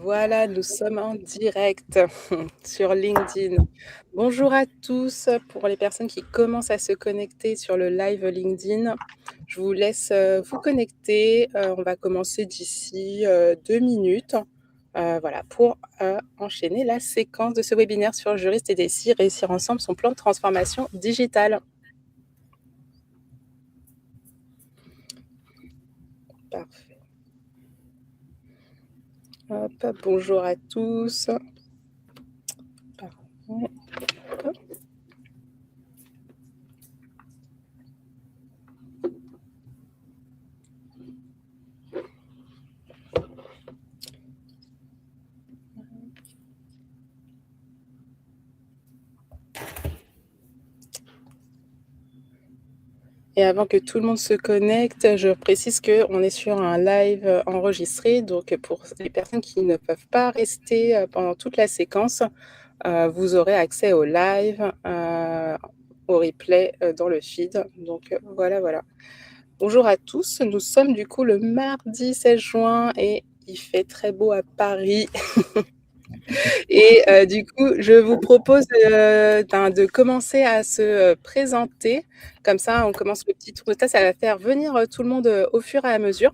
Voilà, nous sommes en direct sur LinkedIn. Bonjour à tous, pour les personnes qui commencent à se connecter sur le live LinkedIn. Je vous laisse vous connecter. On va commencer d'ici 2 minutes. Voilà, pour enchaîner la séquence de ce webinaire sur Juriste et DSI, réussir ensemble son plan de transformation digitale. Parfait. Hop, bonjour à tous. Parfait. Hop. Et avant que tout le monde se connecte, je précise qu'on est sur un live enregistré. Donc, pour les personnes qui ne peuvent pas rester pendant toute la séquence, vous aurez accès au live, au replay dans le feed. Donc, voilà, voilà. Bonjour à tous. Nous sommes du coup le mardi 16 juin et il fait très beau à Paris. Et du coup, je vous propose de commencer à se présenter. Comme ça, on commence le petit tour de table. Ça va faire venir tout le monde au fur et à mesure.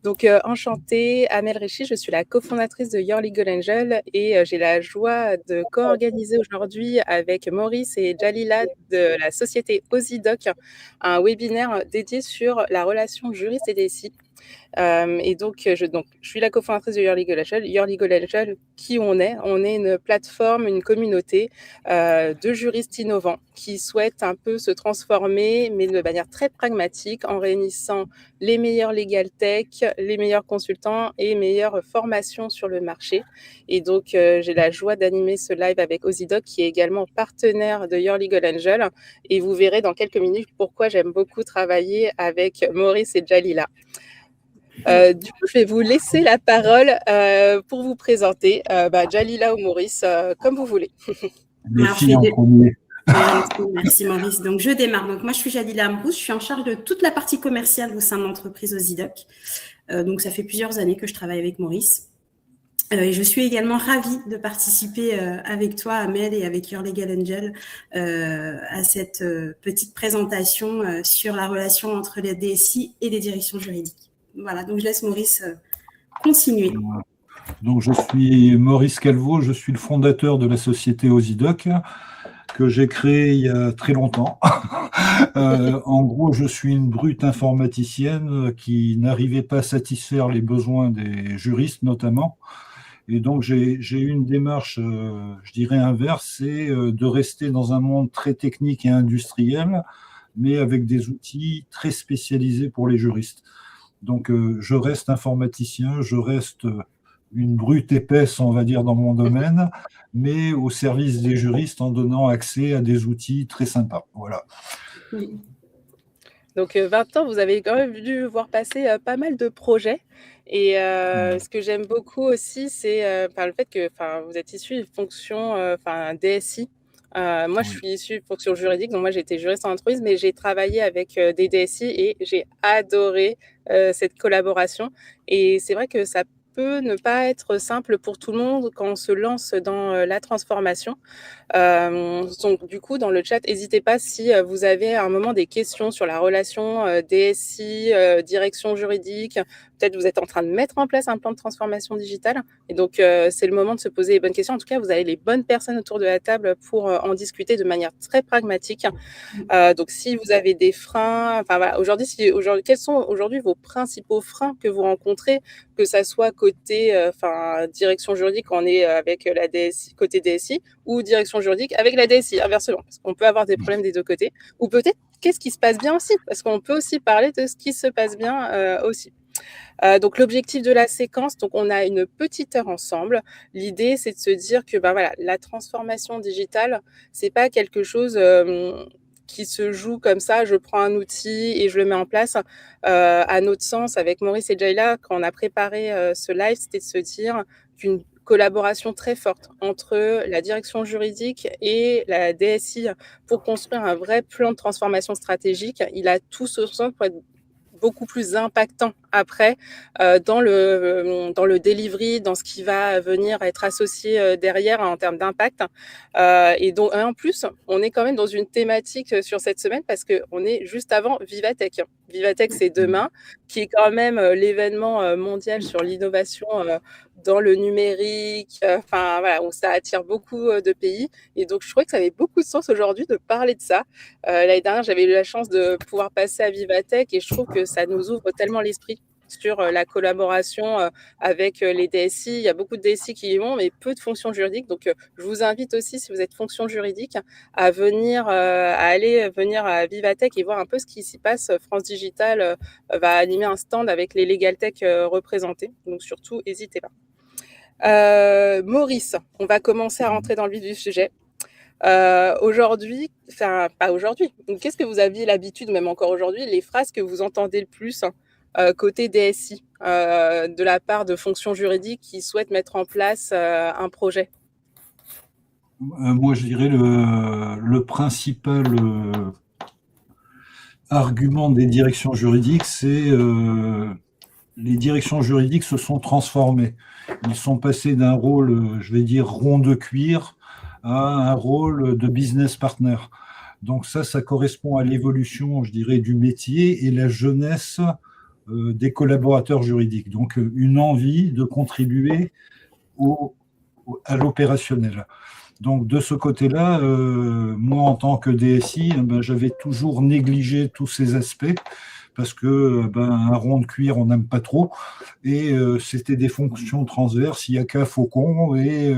Donc, enchantée, Amel Réchi, je suis la cofondatrice de Your Legal Angel et j'ai la joie de co-organiser aujourd'hui avec Maurice et Jalila de la société Ozidoc un webinaire dédié sur la relation juriste et DSI. Et donc, je suis la cofondatrice de Your Legal Angel. Your Legal Angel, qui on est? On est une plateforme, une communauté de juristes innovants qui souhaitent un peu se transformer, mais de manière très pragmatique, en réunissant les meilleurs legal tech, les meilleurs consultants et meilleures formations sur le marché. Et donc, j'ai la joie d'animer ce live avec Ozidoc, qui est également partenaire de Your Legal Angel. Et vous verrez dans quelques minutes pourquoi j'aime beaucoup travailler avec Maurice et Jalila. Du coup, je vais vous laisser la parole pour vous présenter. Jalila ou Maurice, comme vous voulez. Les Alors, filles en premier. Merci Maurice. Donc, je démarre. Donc, moi, je suis Jalila Amrousse. Je suis en charge de toute la partie commerciale au sein de l'entreprise Ozidoc. Donc, ça fait plusieurs années que je travaille avec Maurice. Et je suis également ravie de participer avec toi, Amel, et avec Your Legal Angel à cette petite présentation sur la relation entre les DSI et les directions juridiques. Voilà, donc je laisse Maurice continuer. Donc, je suis Maurice Calvo, je suis le fondateur de la société Ozidoc que j'ai créée il y a très longtemps. En gros, je suis une brute informaticienne qui n'arrivait pas à satisfaire les besoins des juristes notamment. Et donc, j'ai eu une démarche, je dirais, inverse, c'est de rester dans un monde très technique et industriel, mais avec des outils très spécialisés pour les juristes. Donc, je reste informaticien, je reste une brute épaisse, on va dire, dans mon domaine, mais au service des juristes en donnant accès à des outils très sympas. Voilà. Donc, 20 ans, vous avez quand même dû voir passer pas mal de projets. Et ce que j'aime beaucoup aussi, c'est le fait que vous êtes issu de fonctions DSI. Moi, je suis issue de fonctions juridiques, donc moi, j'étais juriste en entreprise, mais j'ai travaillé avec des DSI et j'ai adoré cette collaboration. Et c'est vrai que ça peut ne pas être simple pour tout le monde quand on se lance dans la transformation. Donc, du coup, dans le chat, n'hésitez pas si vous avez à un moment des questions sur la relation DSI, direction juridique. Peut-être vous êtes en train de mettre en place un plan de transformation digitale. Et donc, c'est le moment de se poser les bonnes questions. En tout cas, vous avez les bonnes personnes autour de la table pour en discuter de manière très pragmatique. Donc, si vous avez des freins, aujourd'hui, quels sont aujourd'hui vos principaux freins que vous rencontrez, que ça soit côté direction juridique, on est avec la DSI, côté DSI, ou direction juridique avec la DSI, inversement, parce qu'on peut avoir des problèmes des deux côtés, ou peut-être qu'est-ce qui se passe bien aussi, parce qu'on peut aussi parler de ce qui se passe bien aussi. Donc l'objectif de la séquence, donc on a une petite heure ensemble. L'idée, c'est de se dire que la transformation digitale, c'est pas quelque chose qui se joue comme ça. Je prends un outil et je le mets en place. À notre sens, avec Maurice et Jaila, quand on a préparé ce live, c'était de se dire qu'une collaboration très forte entre la direction juridique et la DSI pour construire un vrai plan de transformation stratégique. Il a tout ce sens pour être beaucoup plus impactant après dans le delivery, dans ce qui va venir être associé derrière en termes d'impact. Et donc, en plus, on est quand même dans une thématique sur cette semaine parce qu'on est juste avant Vivatech. Vivatech, c'est demain, qui est quand même l'événement mondial sur l'innovation dans le numérique. Enfin, voilà, où ça attire beaucoup de pays. Et donc, je trouvais que ça avait beaucoup de sens aujourd'hui de parler de ça. L'année dernière, j'avais eu la chance de pouvoir passer à Vivatech et je trouve que ça nous ouvre tellement l'esprit sur la collaboration avec les DSI. Il y a beaucoup de DSI qui y vont, mais peu de fonctions juridiques. Donc, je vous invite aussi, si vous êtes fonction juridique, à aller venir à Vivatech et voir un peu ce qui s'y passe. France Digital va animer un stand avec les Legal Tech représentés. Donc, surtout, n'hésitez pas. Maurice, on va commencer à rentrer dans le vif du sujet. Aujourd'hui, enfin pas aujourd'hui, qu'est-ce que vous aviez l'habitude, même encore aujourd'hui, les phrases que vous entendez le plus côté DSI, de la part de fonctions juridiques qui souhaitent mettre en place un projet? Moi, je dirais le principal argument des directions juridiques, c'est les directions juridiques se sont transformées. Ils sont passés d'un rôle, je vais dire, rond de cuir à un rôle de business partner. Donc ça correspond à l'évolution, je dirais, du métier et la jeunesse des collaborateurs juridiques. Donc une envie de contribuer à l'opérationnel. Donc de ce côté-là, moi en tant que DSI, j'avais toujours négligé tous ces aspects parce que un rond de cuir, on n'aime pas trop. Et c'était des fonctions transverses, il n'y a qu'un faucon, et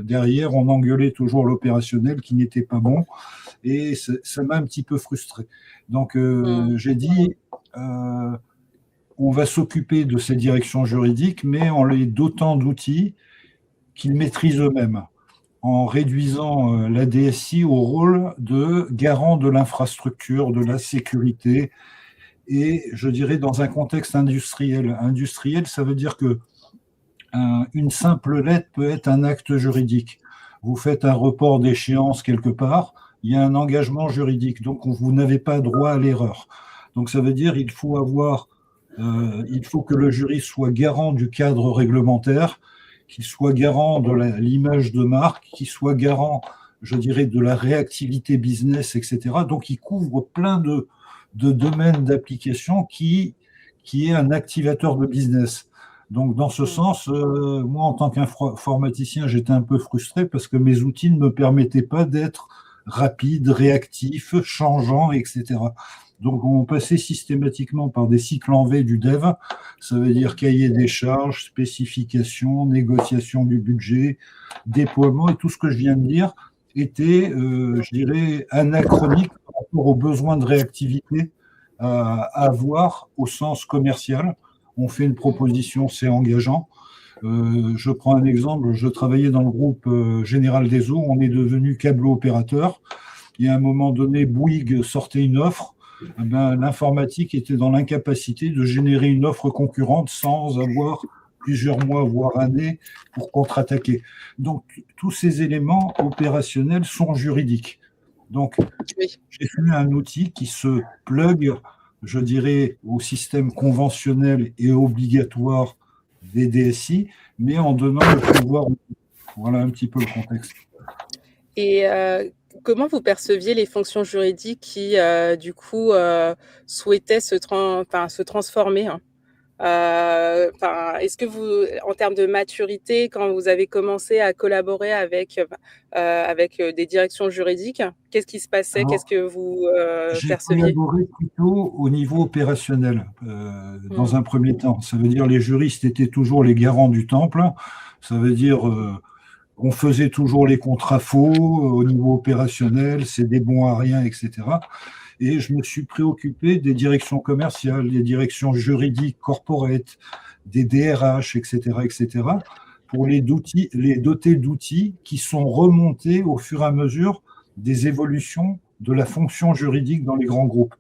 derrière, on engueulait toujours l'opérationnel qui n'était pas bon. Et ça m'a un petit peu frustré. Donc, j'ai dit, on va s'occuper de ces directions juridiques, mais en les dotant d'outils qu'ils maîtrisent eux-mêmes, en réduisant la DSI au rôle de garant de l'infrastructure, de la sécurité, et je dirais dans un contexte industriel. Industriel, ça veut dire que une simple lettre peut être un acte juridique. Vous faites un report d'échéance quelque part, il y a un engagement juridique, donc vous n'avez pas droit à l'erreur. Donc ça veut dire qu'il faut il faut que le juriste soit garant du cadre réglementaire, qu'il soit garant de l'image de marque, qu'il soit garant, je dirais, de la réactivité business, etc. Donc il couvre plein de domaines d'application qui est un activateur de business. Donc, dans ce sens, moi, en tant qu'informaticien, j'étais un peu frustré parce que mes outils ne me permettaient pas d'être rapide, réactif, changeant, etc. Donc, on passait systématiquement par des cycles en V du dev. Ça veut dire cahier des charges, spécification, négociation du budget, déploiement, et tout ce que je viens de dire était, je dirais, anachronique par rapport aux besoins de réactivité à avoir au sens commercial. On fait une proposition, c'est engageant. Je prends un exemple, je travaillais dans le groupe Général des Eaux, on est devenu câbleau opérateur. Et à un moment donné, Bouygues sortait une offre. L'informatique était dans l'incapacité de générer une offre concurrente sans avoir plusieurs mois, voire années, pour contre-attaquer. Donc, tous ces éléments opérationnels sont juridiques. Donc, j'ai fait un outil qui se plug, je dirais, au système conventionnel et obligatoire des DSI, mais en donnant le pouvoir. Voilà un petit peu le contexte. Et comment vous perceviez les fonctions juridiques qui, du coup, souhaitaient se transformer, hein? Est-ce que vous, en termes de maturité, quand vous avez commencé à collaborer avec des directions juridiques, qu'est-ce qui se passait? Alors, qu'est-ce que vous j'ai perceviez? collaboré plutôt au niveau opérationnel, dans un premier temps. Ça veut dire les juristes étaient toujours les garants du temple. Ça veut dire on faisait toujours les contrats faux au niveau opérationnel, c'est des bons à rien, etc. Et je me suis préoccupé des directions commerciales, des directions juridiques, corporate, des DRH, etc., etc., pour les doter d'outils qui sont remontés au fur et à mesure des évolutions de la fonction juridique dans les grands groupes.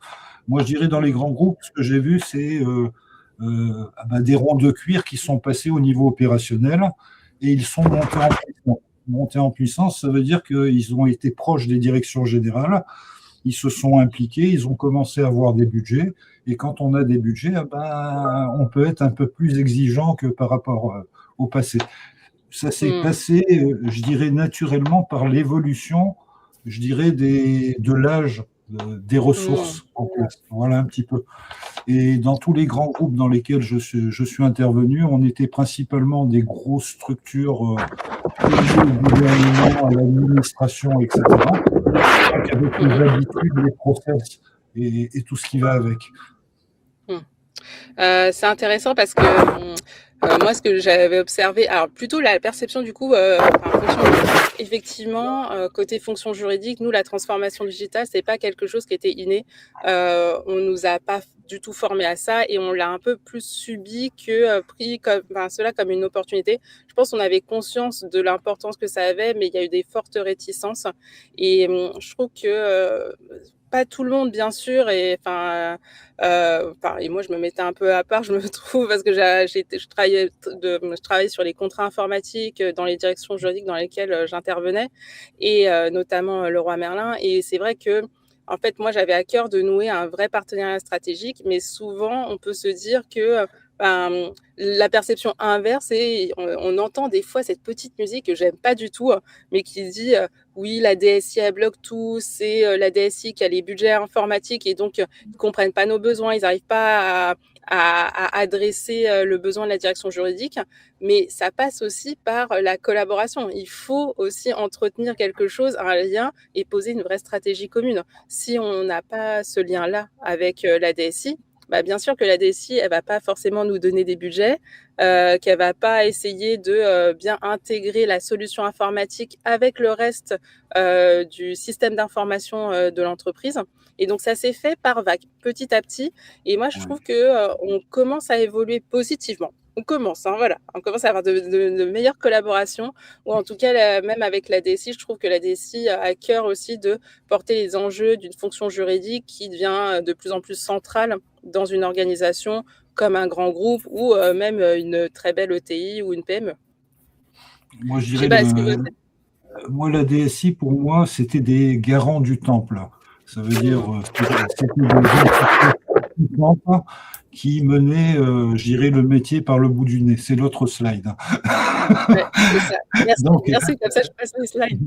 Moi, je dirais dans les grands groupes, ce que j'ai vu, c'est des ronds de cuir qui sont passés au niveau opérationnel et ils sont montés en puissance. Montés en puissance, ça veut dire qu'ils ont été proches des directions générales. ils se sont impliqués, ils ont commencé à avoir des budgets. Et quand on a des budgets, on peut être un peu plus exigeant que par rapport au passé. Ça s'est passé, je dirais, naturellement par l'évolution, je dirais, de l'âge des ressources en place. Voilà un petit peu. Et dans tous les grands groupes dans lesquels je suis intervenu, on était principalement des grosses structures au gouvernement, à l'administration, etc. Donc avec les habitudes, les process et tout ce qui va avec. C'est intéressant parce que moi, ce que j'avais observé, alors plutôt la perception du coup, effectivement, côté fonction juridique, nous, la transformation digitale, c'est pas quelque chose qui était inné. On nous a pas du tout formé à ça et on l'a un peu plus subi que pris cela comme une opportunité. Je pense qu'on avait conscience de l'importance que ça avait, mais il y a eu des fortes réticences et je trouve que pas tout le monde, bien sûr, et et moi, je me mettais un peu à part, je me trouve, parce que je travaillais sur les contrats informatiques dans les directions juridiques dans lesquelles j'intervenais, et notamment Leroy Merlin. Et c'est vrai que, en fait, moi, j'avais à cœur de nouer un vrai partenariat stratégique, mais souvent, on peut se dire que la perception inverse, et on entend des fois cette petite musique que j'aime pas du tout, mais qui dit oui, la DSI elle bloque tout, c'est la DSI qui a les budgets informatiques et donc ils comprennent pas nos besoins, ils n'arrivent pas à adresser le besoin de la direction juridique. Mais ça passe aussi par la collaboration. Il faut aussi entretenir quelque chose, un lien, et poser une vraie stratégie commune. Si on n'a pas ce lien-là avec la DSI, bien sûr que la DSI, elle va pas forcément nous donner des budgets, qu'elle va pas essayer de bien intégrer la solution informatique avec le reste du système d'information de l'entreprise. Et donc, ça s'est fait par vagues, petit à petit. Et moi, je trouve que on commence à évoluer positivement. On commence à avoir de meilleures collaborations, ou en tout cas, même avec la DSI, je trouve que la DSI a à cœur aussi de porter les enjeux d'une fonction juridique qui devient de plus en plus centrale dans une organisation comme un grand groupe ou même une très belle ETI ou une PME. Moi, je dirais, moi, la DSI, pour moi, c'était des garants du temple. Ça veut dire, c'était des gens du temple qui menaient, je dirais, le métier par le bout du nez. C'est l'autre slide. Ouais, c'est ça. Merci, merci, comme ça je passe les slides.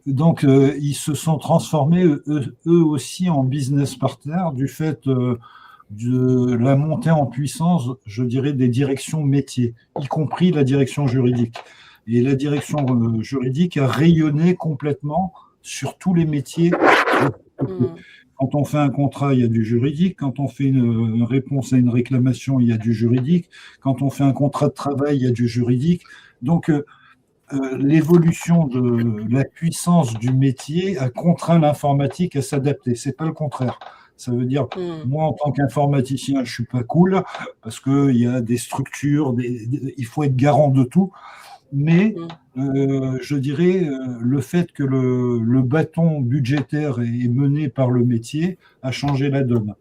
Donc, ils se sont transformés, eux aussi, en business partners du fait de la montée en puissance, je dirais, des directions métiers, y compris la direction juridique. Et la direction juridique a rayonné complètement sur tous les métiers. Quand on fait un contrat, il y a du juridique. Quand on fait une réponse à une réclamation, il y a du juridique. Quand on fait un contrat de travail, il y a du juridique. Donc, l'évolution de la puissance du métier a contraint l'informatique à s'adapter. C'est pas le contraire. Ça veut dire, moi, en tant qu'informaticien, je suis pas cool parce qu'il y a des structures, il faut être garant de tout. Mais je dirais, le fait que le bâton budgétaire est mené par le métier a changé la donne.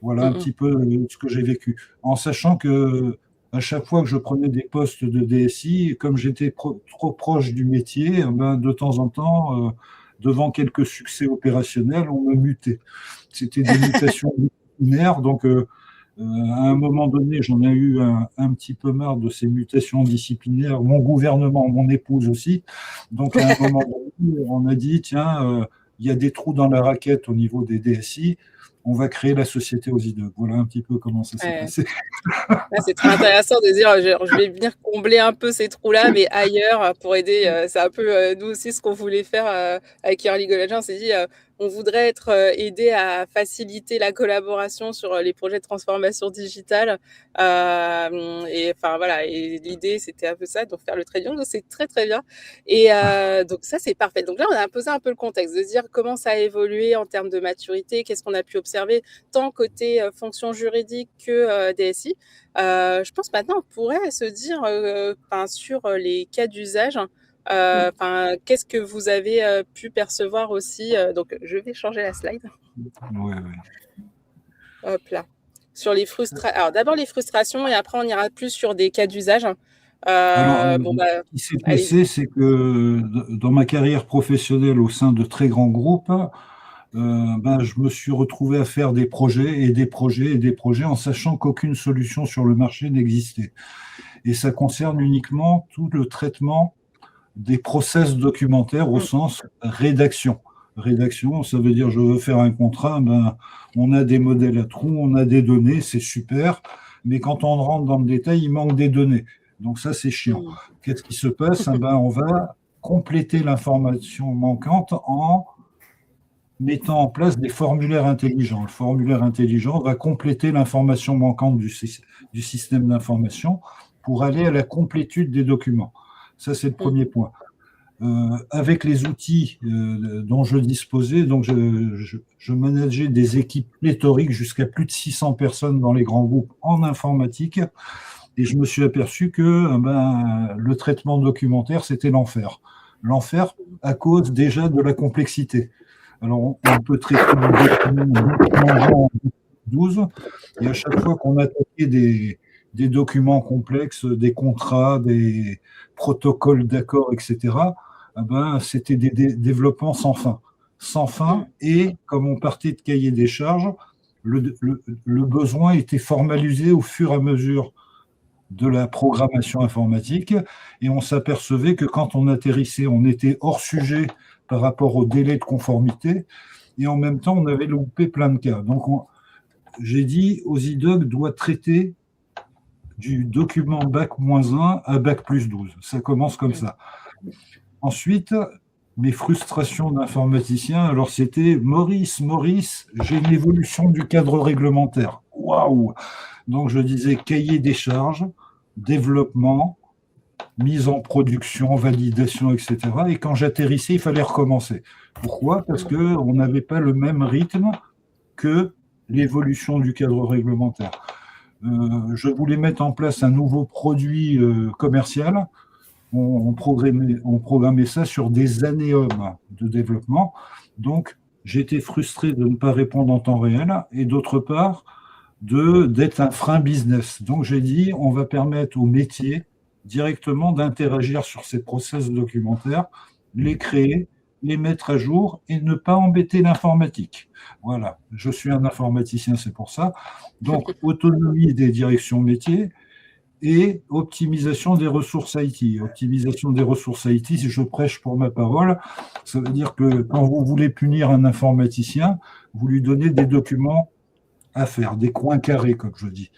Voilà un petit peu ce que j'ai vécu. En sachant que à chaque fois que je prenais des postes de DSI, comme j'étais trop proche du métier, de temps en temps, devant quelques succès opérationnels, on me mutait. C'était des mutations disciplinaires, donc à un moment donné, j'en ai eu un petit peu marre de ces mutations disciplinaires, mon gouvernement, mon épouse aussi. Donc à un moment donné, on a dit, tiens, il y a des trous dans la raquette au niveau des DSI, on va créer la société Osidoc. Voilà un petit peu comment ça s'est passé. C'est très intéressant de dire, je vais venir combler un peu ces trous-là, mais ailleurs, pour aider. C'est un peu, nous aussi, ce qu'on voulait faire avec Your Legal Agent. On s'est dit, on voudrait être aidé à faciliter la collaboration sur les projets de transformation digitale. Et l'idée, c'était un peu ça, donc faire le trait d'union. Donc, c'est très, très bien. Et donc, ça, c'est parfait. Donc là, on a posé un peu le contexte de dire comment ça a évolué en termes de maturité, qu'est-ce qu'on a pu observer, tant côté fonction juridique que DSI. Je pense maintenant, on pourrait se dire sur les cas d'usage. Qu'est-ce que vous avez pu percevoir aussi donc, je vais changer la slide. Hop là. Sur les frustrations. Alors, d'abord les frustrations et après, on ira plus sur des cas d'usage. Alors, Bon, bah, ce qui s'est allez-y. passé, c'est que dans ma carrière professionnelle au sein de très grands groupes, ben, je me suis retrouvé à faire des projets et des projets et des projets en sachant qu'aucune solution sur le marché n'existait. Et ça concerne uniquement tout le traitement des process documentaires au Mmh, sens rédaction. Rédaction, ça veut dire je veux faire un contrat, ben, on a des modèles à trous, on a des données, c'est super, mais quand on rentre dans le détail, il manque des données. Donc ça, c'est chiant. mmh, Qu'est-ce qui se passe? Eh ben, on va compléter l'information manquante en mettant en place des formulaires intelligents. Le formulaire intelligent va compléter l'information manquante du système d'information pour aller à la complétude des documents. Ça, c'est le premier mmh, point. Avec les outils dont je disposais, donc je manageais des équipes pléthoriques jusqu'à plus de 600 personnes dans les grands groupes en informatique, et je me suis aperçu que ben, le traitement documentaire, c'était l'enfer. L'enfer à cause déjà de la complexité. Alors, on peut traiter des documents en 12, et à chaque fois qu'on attaquait des documents complexes, des contrats, des protocoles d'accord, etc., eh ben, c'était des développements sans fin. Sans fin, mmh, et comme on partait de cahier des charges, le besoin était formalisé au fur et à mesure de la programmation informatique, et on s'apercevait que quand on atterrissait, on était hors sujet par rapport au délai de conformité, et en même temps, on avait loupé plein de cas. Donc, j'ai dit, OSIDOC doit traiter du document Bac-1 à Bac+12. Ça commence comme mmh, ça. Ensuite, mes frustrations d'informaticien, alors c'était Maurice, j'ai une évolution du cadre réglementaire. Waouh! Donc je disais cahier des charges, développement, mise en production, validation, etc. Et quand j'atterrissais, il fallait recommencer. Pourquoi? Parce mmh, qu'on n'avait pas le même rythme que l'évolution du cadre réglementaire. Je voulais mettre en place un nouveau produit commercial. On programmait ça sur des années de développement. Donc, j'étais frustré de ne pas répondre en temps réel, et d'autre part, d'être un frein business. Donc, j'ai dit, on va permettre aux métiers directement d'interagir sur ces process documentaires, les créer, les mettre à jour et ne pas embêter l'informatique. Voilà, je suis un informaticien, c'est pour ça. Donc, autonomie des directions métiers et optimisation des ressources IT. Optimisation des ressources IT, si je prêche pour ma parole, ça veut dire que quand vous voulez punir un informaticien, vous lui donnez des documents à faire, des coins carrés, comme je dis.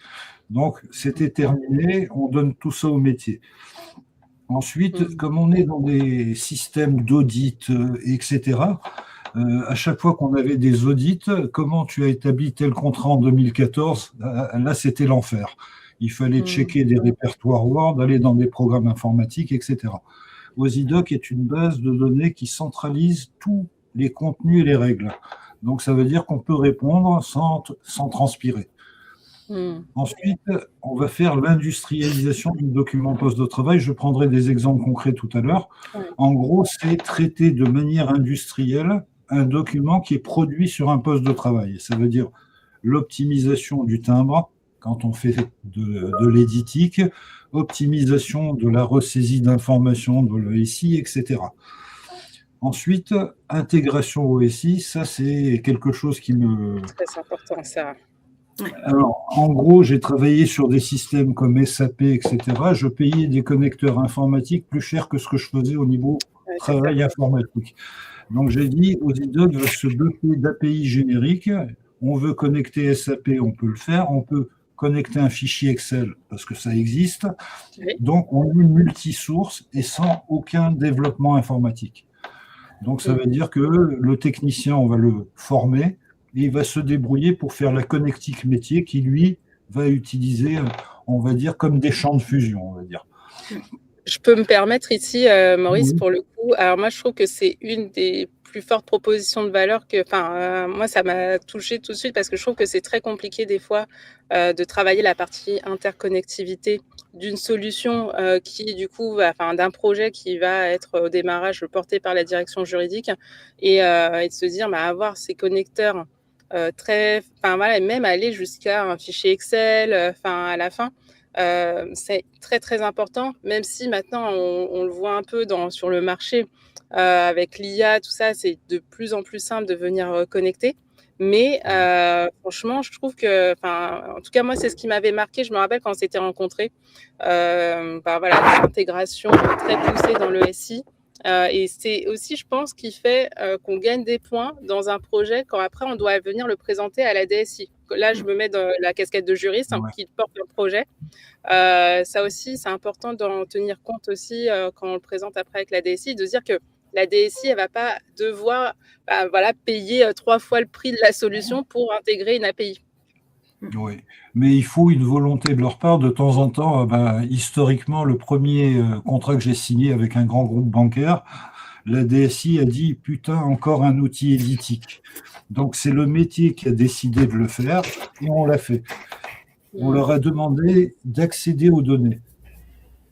Donc, c'était terminé, on donne tout ça au métier. Ensuite, mmh, comme on est dans des systèmes d'audit, etc., à chaque fois qu'on avait des audits, comment tu as établi tel contrat en 2014, là, c'était l'enfer. Il fallait mmh, checker des répertoires Word, aller dans des programmes informatiques, etc. OSIDOC est une base de données qui centralise tous les contenus et les règles. Donc, ça veut dire qu'on peut répondre sans transpirer. mmh, Ensuite, on va faire l'industrialisation du document poste de travail. Je prendrai des exemples concrets tout à l'heure. ouais, En gros, c'est traiter de manière industrielle un document qui est produit sur un poste de travail. Ça veut dire l'optimisation du timbre quand on fait de l'éditique, optimisation de la ressaisie d'informations de l'ESI, etc. Ensuite, intégration au SI, ça c'est quelque chose qui me, très important ça. Ouais. alors, en gros, j'ai travaillé sur des systèmes comme SAP, etc. Je payais des connecteurs informatiques plus chers que ce que je faisais au niveau Ouais, c'est clair. travail informatique. Donc, j'ai dit, OSIDOC va se doter d'API génériques. On veut connecter SAP, on peut le faire. On peut connecter un fichier Excel parce que ça existe. Oui, Donc, on est multi-source et sans aucun développement informatique. Donc, ça mmh, veut dire que le technicien, on va le former et il va se débrouiller pour faire la connectique métier qui, lui, va utiliser, on va dire, comme des champs de fusion, on va dire. je peux me permettre ici, Maurice, Oui, pour le coup, alors moi, je trouve que c'est une des plus fortes propositions de valeur que enfin, moi, ça m'a touchée tout de suite parce que je trouve que c'est très compliqué des fois, de travailler la partie interconnectivité d'une solution, qui du coup va enfin, d'un projet qui va être au démarrage porté par la direction juridique et de se dire, bah, avoir ces connecteurs, très enfin voilà et même aller jusqu'à un fichier Excel, enfin à la fin, c'est très, très important, même si maintenant on le voit un peu sur le marché, avec l'IA, tout ça, c'est de plus en plus simple de venir, connecter. Mais franchement, je trouve que en tout cas, moi, c'est ce qui m'avait marqué. Je me rappelle quand on s'était rencontrés, voilà, l'intégration très poussée dans le SI, et c'est aussi, je pense, qui fait, qu'on gagne des points dans un projet quand après on doit venir le présenter à la DSI. Là, je me mets dans la casquette de juriste, Ouais. qui porte le projet. Ça aussi, c'est important d'en tenir compte aussi, quand on le présente après avec la DSI, de se dire que la DSI, elle va pas devoir, voilà, payer, 3 fois le prix de la solution pour intégrer une API. Oui, mais il faut une volonté de leur part. De temps en temps, historiquement, le premier contrat que j'ai signé avec un grand groupe bancaire, la DSI a dit: putain, encore un outil éditique. Donc c'est le métier qui a décidé de le faire et on l'a fait. On leur a demandé d'accéder aux données.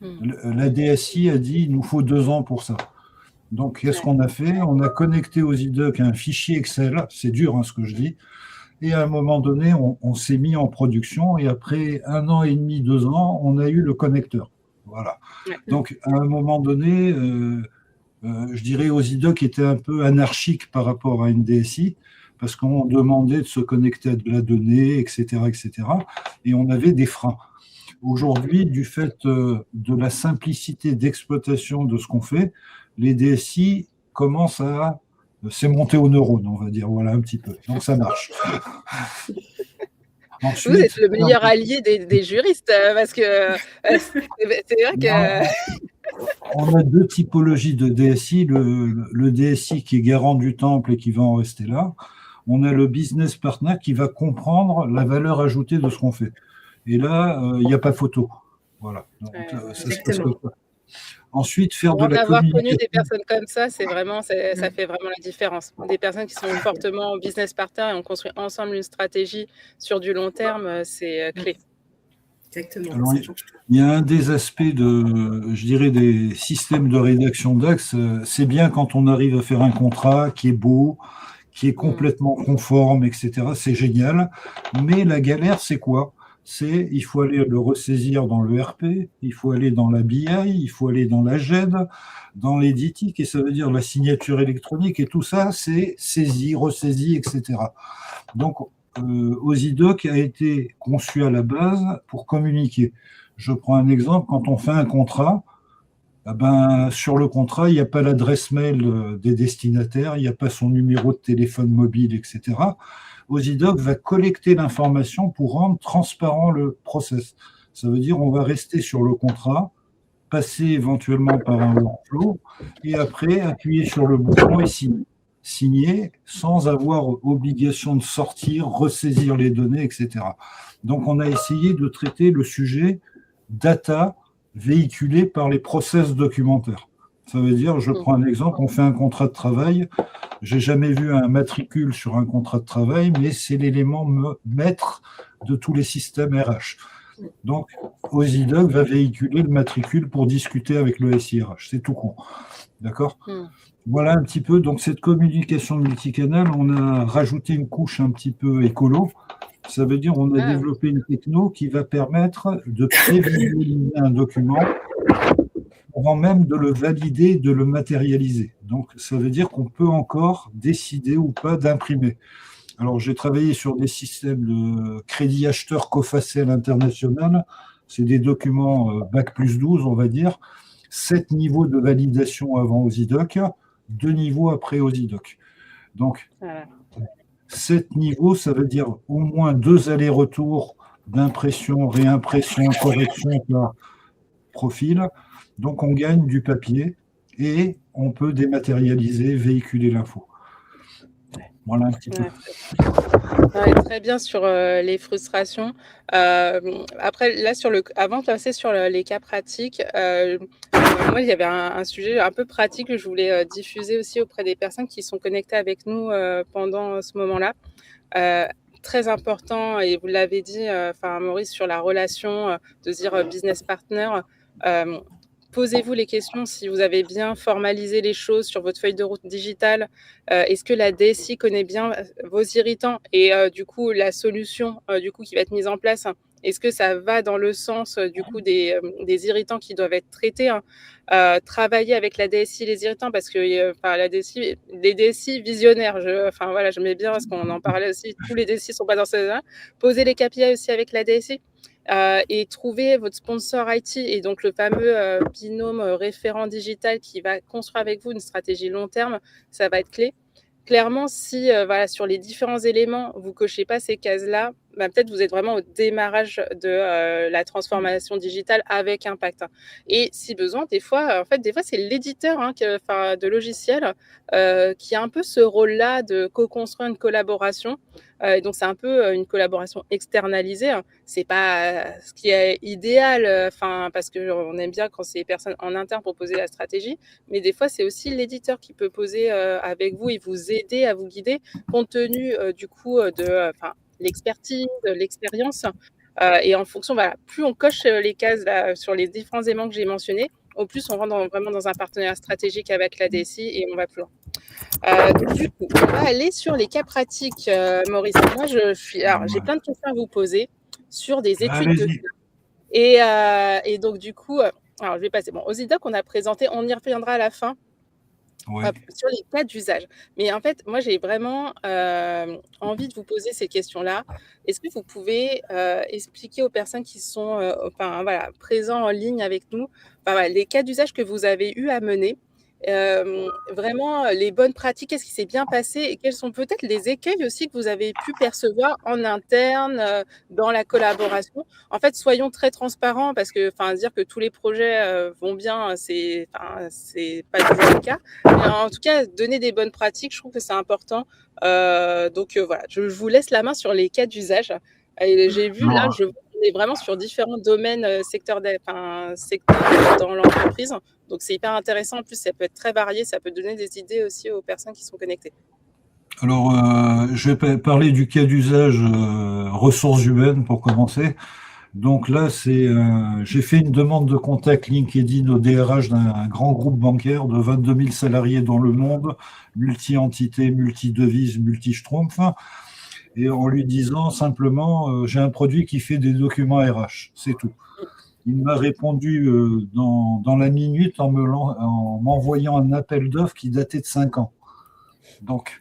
La DSI a dit: il nous faut 2 ans pour ça. Donc qu'est-ce qu'on a fait? On a connecté aux IDOC un fichier Excel, c'est dur ce que je dis, et à un moment donné, on s'est mis en production, et après 1 an et demi, 2 ans, on a eu le connecteur. Voilà. Donc à un moment donné, je dirais OsiDoc était un peu anarchique par rapport à une DSI, parce qu'on demandait de se connecter à de la donnée, etc., etc., et on avait des freins. Aujourd'hui, du fait de la simplicité d'exploitation de ce qu'on fait, les DSI commencent à c'est monté aux neurones, on va dire, voilà un petit peu. Donc ça marche. Ensuite, vous êtes le meilleur allié des juristes, parce que c'est vrai que... On a 2 typologies de DSI. Le DSI qui est garant du temple et qui va en rester là. On a le business partner qui va comprendre la valeur ajoutée de ce qu'on fait. Et là, il n'y a pas photo. Voilà. Donc, ça se passe comme ça. Ensuite, faire de la avoir communication. connu des personnes comme ça, ça fait vraiment la différence. Des personnes qui sont fortement business partner et on construit ensemble une stratégie sur du long terme, c'est clé. Exactement. Alors, il y a un des aspects je dirais, des systèmes de rédaction d'Axe, c'est bien quand on arrive à faire un contrat qui est beau, qui est complètement conforme, etc. C'est génial. Mais la galère, c'est quoi? Il faut aller le ressaisir dans le RP, il faut aller dans la BI, il faut aller dans la GED, dans l'éditique, et ça veut dire la signature électronique, et tout ça, c'est saisi, ressaisi, etc. Donc, OsiDoc a été conçu à la base pour communiquer. Je prends un exemple, quand on fait un contrat, sur le contrat, il n'y a pas l'adresse mail des destinataires, il n'y a pas son numéro de téléphone mobile, etc. OsiDoc va collecter l'information pour rendre transparent le process. Ça veut dire on va rester sur le contrat, passer éventuellement par un workflow, et après appuyer sur le bouton et signer sans avoir obligation de sortir, ressaisir les données, etc. Donc on a essayé de traiter le sujet data véhiculé par les process documentaires. Ça veut dire, je prends un exemple, on fait un contrat de travail, j'ai jamais vu un matricule sur un contrat de travail, mais c'est l'élément maître de tous les systèmes RH. Donc, OsiDoc va véhiculer le matricule pour discuter avec le SIRH. C'est tout con. D'accord ? Voilà un petit peu. Donc, cette communication multicanal, on a rajouté une couche un petit peu écolo. Ça veut dire qu'on a développé une techno qui va permettre de prévisualiser un document avant même de le valider, de le matérialiser. Donc, ça veut dire qu'on peut encore décider ou pas d'imprimer. Alors, j'ai travaillé sur des systèmes de crédit acheteur cofacel international. C'est des documents Bac plus 12, on va dire. 7 niveaux de validation avant OsiDoc, 2 niveaux après OsiDoc. Donc, 7 niveaux, ça veut dire au moins 2 allers-retours d'impression, réimpression, correction par profil. Donc, on gagne du papier et on peut dématérialiser, véhiculer l'info. Voilà un petit peu. Très bien sur les frustrations. Après, là, avant de passer sur les cas pratiques, moi, il y avait un sujet un peu pratique que je voulais diffuser aussi auprès des personnes qui sont connectées avec nous pendant ce moment-là. Très important, et vous l'avez dit, Maurice, sur la relation, de se dire business partner. Posez-vous les questions si vous avez bien formalisé les choses sur votre feuille de route digitale. Est-ce que la DSI connaît bien vos irritants et du coup la solution qui va être mise en place Est-ce que ça va dans le sens du coup des irritants qui doivent être traités, hein. Travailler avec la DSI les irritants parce que la DSI, les DSI visionnaires, voilà, j'aimais bien parce qu'on en parlait aussi, tous les DSI sont pas dans ce là. Poser les KPI aussi avec la DSI et trouver votre sponsor IT et donc le fameux binôme référent digital qui va construire avec vous une stratégie long terme, ça va être clé. Clairement, si voilà, sur les différents éléments, vous cochez pas ces cases-là, bah, peut-être vous êtes vraiment au démarrage de la transformation digitale avec impact, hein. Et si besoin, des fois, c'est l'éditeur hein, de logiciels qui a un peu ce rôle-là de co-construire une collaboration. Et donc, c'est un peu une collaboration externalisée, hein. C'est pas ce qui est idéal, parce qu'on aime bien quand c'est les personnes en interne pour poser la stratégie, mais des fois, c'est aussi l'éditeur qui peut poser avec vous et vous aider à vous guider compte tenu du coup de l'expertise, l'expérience. Et en fonction, voilà, plus on coche les cases là, sur les différents éléments que j'ai mentionnés, au plus on rentre vraiment dans un partenariat stratégique avec la DSI et on va plus loin. Donc du coup, on va aller sur les cas pratiques, Maurice. Moi, j'ai plein de questions à vous poser sur des études de cas. Et donc du coup, alors je vais passer. Bon, aux IDOC, on a présenté, on y reviendra à la fin. Ouais. Sur les cas d'usage. Mais en fait, moi, j'ai vraiment envie de vous poser ces questions-là. Est-ce que vous pouvez expliquer aux personnes qui sont présents en ligne avec nous les cas d'usage que vous avez eu à mener, vraiment les bonnes pratiques, qu'est-ce qui s'est bien passé et quels sont peut-être les écueils aussi que vous avez pu percevoir en interne dans la collaboration. En fait, soyons très transparents parce que dire que tous les projets vont bien, c'est pas toujours le cas. Mais en tout cas, donner des bonnes pratiques, je trouve que c'est important. Donc voilà, je vous laisse la main sur les cas d'usage. Et j'ai vu là, on est vraiment sur différents domaines, secteurs dans l'entreprise. Donc, c'est hyper intéressant. En plus, ça peut être très varié. Ça peut donner des idées aussi aux personnes qui sont connectées. Alors, je vais parler du cas d'usage ressources humaines pour commencer. Donc là, j'ai fait une demande de contact LinkedIn au DRH d'un grand groupe bancaire de 22 000 salariés dans le monde, multi-entités, multi-devises, multi-schtroumpfs, et en lui disant simplement, j'ai un produit qui fait des documents RH, c'est tout. Il m'a répondu dans la minute en m'envoyant un appel d'offres qui datait de 5 ans. Donc,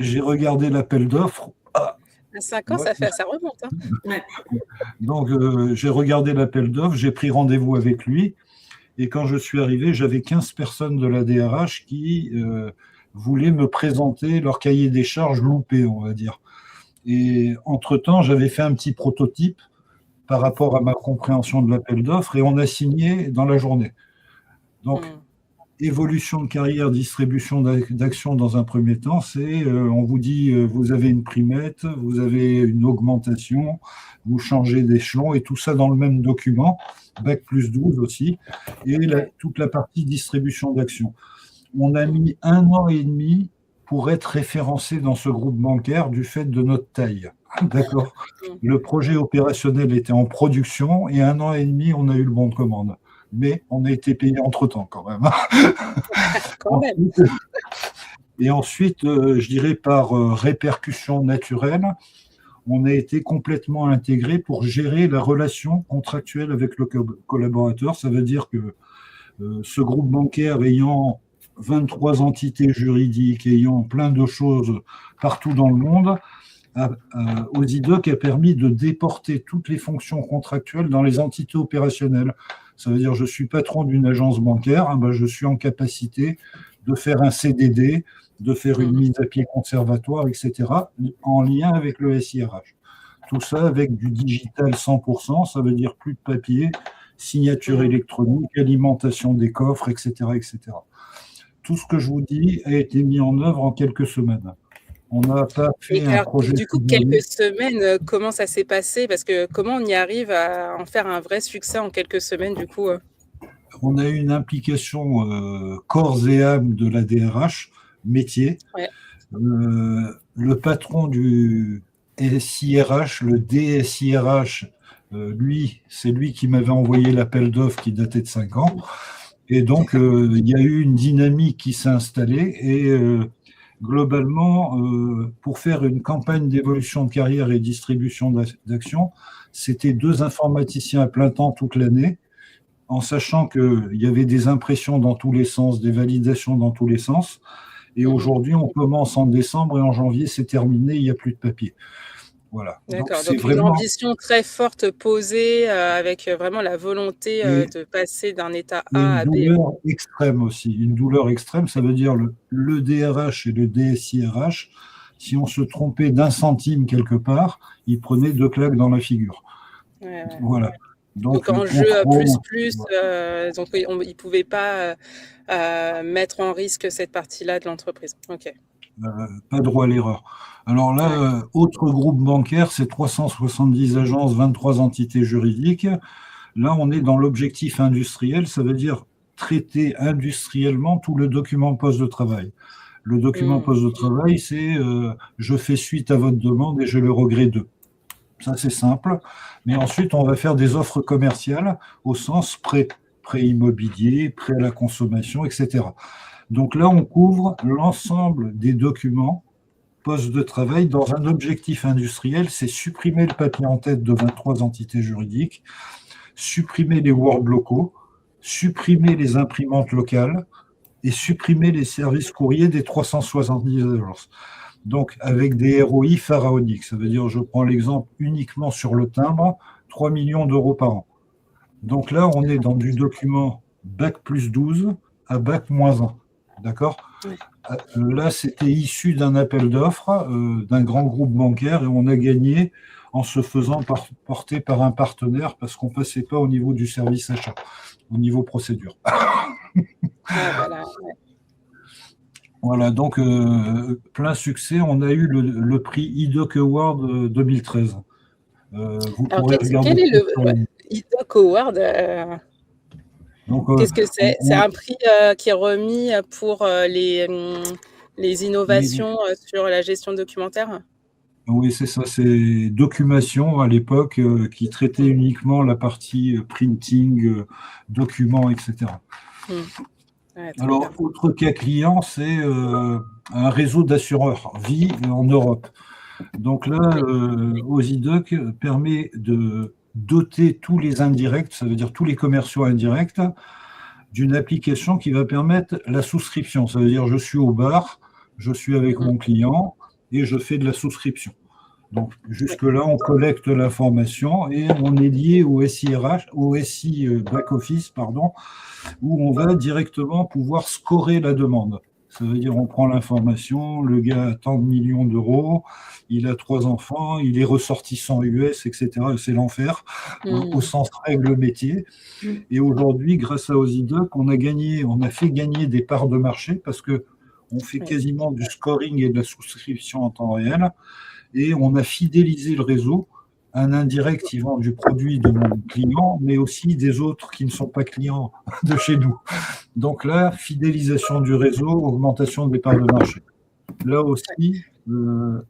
j'ai regardé l'appel d'offres. À 5 ans, ça remonte. Hein. Ouais. Donc, j'ai regardé l'appel d'offres, j'ai pris rendez-vous avec lui. Et quand je suis arrivé, j'avais 15 personnes de la DRH qui voulaient me présenter leur cahier des charges loupé, on va dire. Et entre-temps, j'avais fait un petit prototype par rapport à ma compréhension de l'appel d'offres et on a signé dans la journée. Donc, évolution de carrière, distribution d'actions dans un premier temps, c'est on vous dit vous avez une primette, vous avez une augmentation, vous changez d'échelon et tout ça dans le même document, Bac plus 12 aussi, et toute la partie distribution d'actions. On a mis 1 an et demi pour être référencé dans ce groupe bancaire du fait de notre taille. D'accord. Le projet opérationnel était en production et 1 an et demi, on a eu le bon de commande. Mais on a été payé entre-temps quand même. Et ensuite, je dirais par répercussion naturelle, on a été complètement intégré pour gérer la relation contractuelle avec le collaborateur. Ça veut dire que ce groupe bancaire ayant 23 entités juridiques, ayant plein de choses partout dans le monde, aux IDOC a permis de déporter toutes les fonctions contractuelles dans les entités opérationnelles. Ça veut dire je suis patron d'une agence bancaire, je suis en capacité de faire un CDD, de faire une mise à pied conservatoire, etc., en lien avec le SIRH. Tout ça avec du digital 100%, ça veut dire plus de papier, signature électronique, alimentation des coffres, etc., etc. Tout ce que je vous dis a été mis en œuvre en quelques semaines. On n'a pas fait un projet. Du coup, quelques semaines, comment ça s'est passé? Parce que comment on y arrive à en faire un vrai succès en quelques semaines, du coup? On a eu une implication corps et âme de la DRH, métier. Ouais. Le patron du SIRH, le DSIRH, c'est lui qui m'avait envoyé l'appel d'offres qui datait de 5 ans. Et donc, il y a eu une dynamique qui s'est installée et globalement, pour faire une campagne d'évolution de carrière et distribution d'actions, c'était 2 informaticiens à plein temps toute l'année, en sachant qu'il y avait des impressions dans tous les sens, des validations dans tous les sens. Et aujourd'hui, on commence en décembre et en janvier, c'est terminé, il n'y a plus de papier. Voilà. D'accord, donc une ambition très forte posée, avec vraiment la volonté de passer d'un état A à B. Une douleur extrême aussi. Une douleur extrême, ça veut dire le DRH et le DSI-RH, si on se trompait d'1 centime quelque part, ils prenaient 2 claques dans la figure. Ouais. Voilà. Donc enjeu plus, donc ils ne pouvaient pas mettre en risque cette partie-là de l'entreprise. Ok. Pas droit à l'erreur. Alors là, autre groupe bancaire, c'est 370 agences, 23 entités juridiques. Là, on est dans l'objectif industriel, ça veut dire traiter industriellement tout le document poste de travail. Le document poste de travail, c'est je fais suite à votre demande et j'ai le regret de. Ça, c'est simple. Mais ensuite, on va faire des offres commerciales au sens prêt immobilier, prêt à la consommation, etc. Donc là, on couvre l'ensemble des documents poste de travail dans un objectif industriel, c'est supprimer le papier en tête de 23 entités juridiques, supprimer les Word locaux, supprimer les imprimantes locales et supprimer les services courriers des 370 agences. Donc, avec des ROI pharaoniques. Ça veut dire, je prends l'exemple uniquement sur le timbre, 3 millions d'euros par an. Donc là, on est dans du document Bac plus 12 à Bac moins 1. D'accord ? Là, c'était issu d'un appel d'offres d'un grand groupe bancaire et on a gagné en se faisant porter par un partenaire parce qu'on ne passait pas au niveau du service achat, au niveau procédure. Voilà, donc plein succès. On a eu le prix IDOC Award 2013. Vous pourrez regarder. Quel est le IDOC Award Qu'est-ce que c'est ? C'est un prix qui est remis pour les innovations sur la gestion documentaire ? Oui, c'est ça. C'est Documation à l'époque qui traitait uniquement la partie printing, documents, etc. Alors, autre cas client, c'est un réseau d'assureurs vie en Europe. Donc là, Ozidoc permet de doter tous les indirects, ça veut dire tous les commerciaux indirects, d'une application qui va permettre la souscription. Ça veut dire je suis au bar, je suis avec mon client et je fais de la souscription. Donc jusque-là, on collecte l'information et on est lié au SIRH, au SI back-office, pardon, où on va directement pouvoir scorer la demande. Ça veut dire on prend l'information, le gars a tant de millions d'euros, il a 3 enfants, il est ressortissant US, etc. C'est l'enfer, au sens règle métier. Et aujourd'hui, grâce à Ozidoc, on a fait gagner des parts de marché parce qu'on fait quasiment du scoring et de la souscription en temps réel. Et on a fidélisé le réseau. Un indirect qui vend du produit de mon client, mais aussi des autres qui ne sont pas clients de chez nous. Donc là, fidélisation du réseau, augmentation des parts de marché. Là aussi,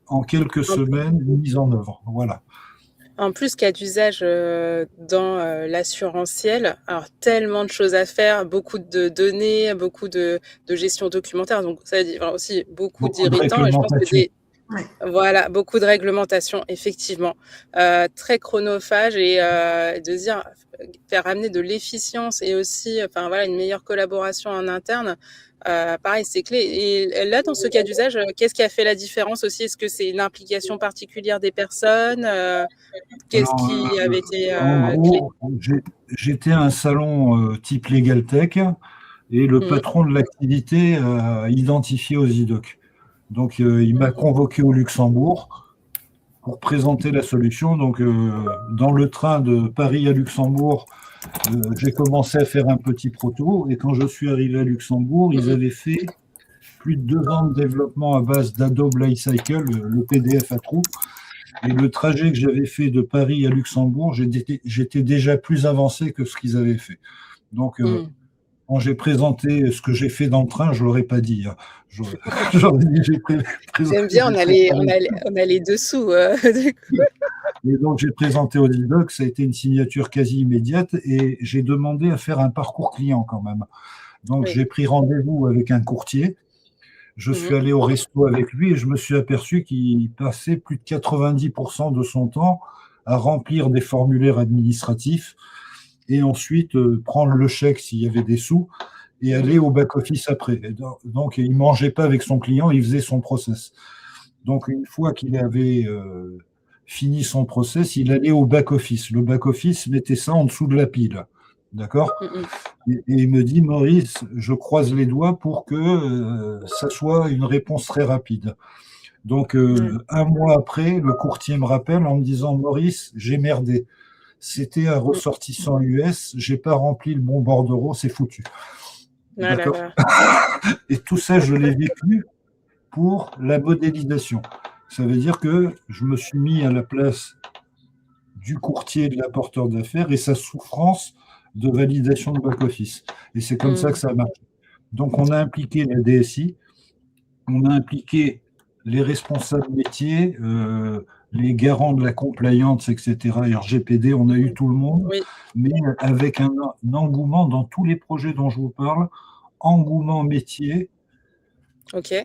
en quelques semaines, mise en œuvre. Voilà. En plus, cas d'usage dans l'assurantiel, alors tellement de choses à faire, beaucoup de données, beaucoup de gestion documentaire, donc ça veut dire aussi beaucoup d'irritants. Et je pense que voilà, beaucoup de réglementation, effectivement, très chronophage et de dire faire amener de l'efficience et aussi, une meilleure collaboration en interne. Pareil, c'est clé. Et là, dans ce cas d'usage, qu'est-ce qui a fait la différence aussi ? Est-ce que c'est une implication particulière des personnes ? Qu'est-ce qui avait été en gros, j'étais à un salon type Legal Tech et le patron de l'activité a identifié Ozidoc. Donc, il m'a convoqué au Luxembourg pour présenter la solution. Donc, dans le train de Paris à Luxembourg, j'ai commencé à faire un petit proto. Et quand je suis arrivé à Luxembourg, ils avaient fait plus de 2 ans de développement à base d'Adobe Lifecycle, le PDF à trous. Et le trajet que j'avais fait de Paris à Luxembourg, j'étais déjà plus avancé que ce qu'ils avaient fait. Donc, quand j'ai présenté ce que j'ai fait dans le train, je ne l'aurais pas dit. J'aime bien, on a les dessous. Et donc, j'ai présenté Ozidoc, ça a été une signature quasi immédiate et j'ai demandé à faire un parcours client quand même. Donc, j'ai pris rendez-vous avec un courtier Je suis Mhm. allé au resto avec lui et je me suis aperçu qu'il passait plus de 90% de son temps à remplir des formulaires administratifs et ensuite prendre le chèque s'il y avait des sous et aller Mhm. au back-office après. Donc, il ne mangeait pas avec son client, il faisait son process. Donc, une fois qu'il avait fini son process, il allait au back-office. Le back-office mettait ça en dessous de la pile. D'accord? Mhm. Et il me dit, Maurice, je croise les doigts pour que ça soit une réponse très rapide. Donc, Ouais. un mois après, le courtier me rappelle en me disant, Maurice, j'ai merdé. C'était un Mhm. ressortissant US, j'ai pas rempli le bon bordereau, c'est foutu. Ah là D'accord? là. Et tout ça, je l'ai vécu pour la modélisation. Ça veut dire que je me suis mis à la place du courtier et de l'apporteur d'affaires et sa souffrance de validation de back-office. Et c'est comme ça que Mhm. ça marche. Donc, on a impliqué la DSI, on a impliqué les responsables métiers, les garants de la compliance, etc., RGPD, on a eu tout le monde, Oui, mais avec un engouement dans tous les projets dont je vous parle, engouement métier, ok.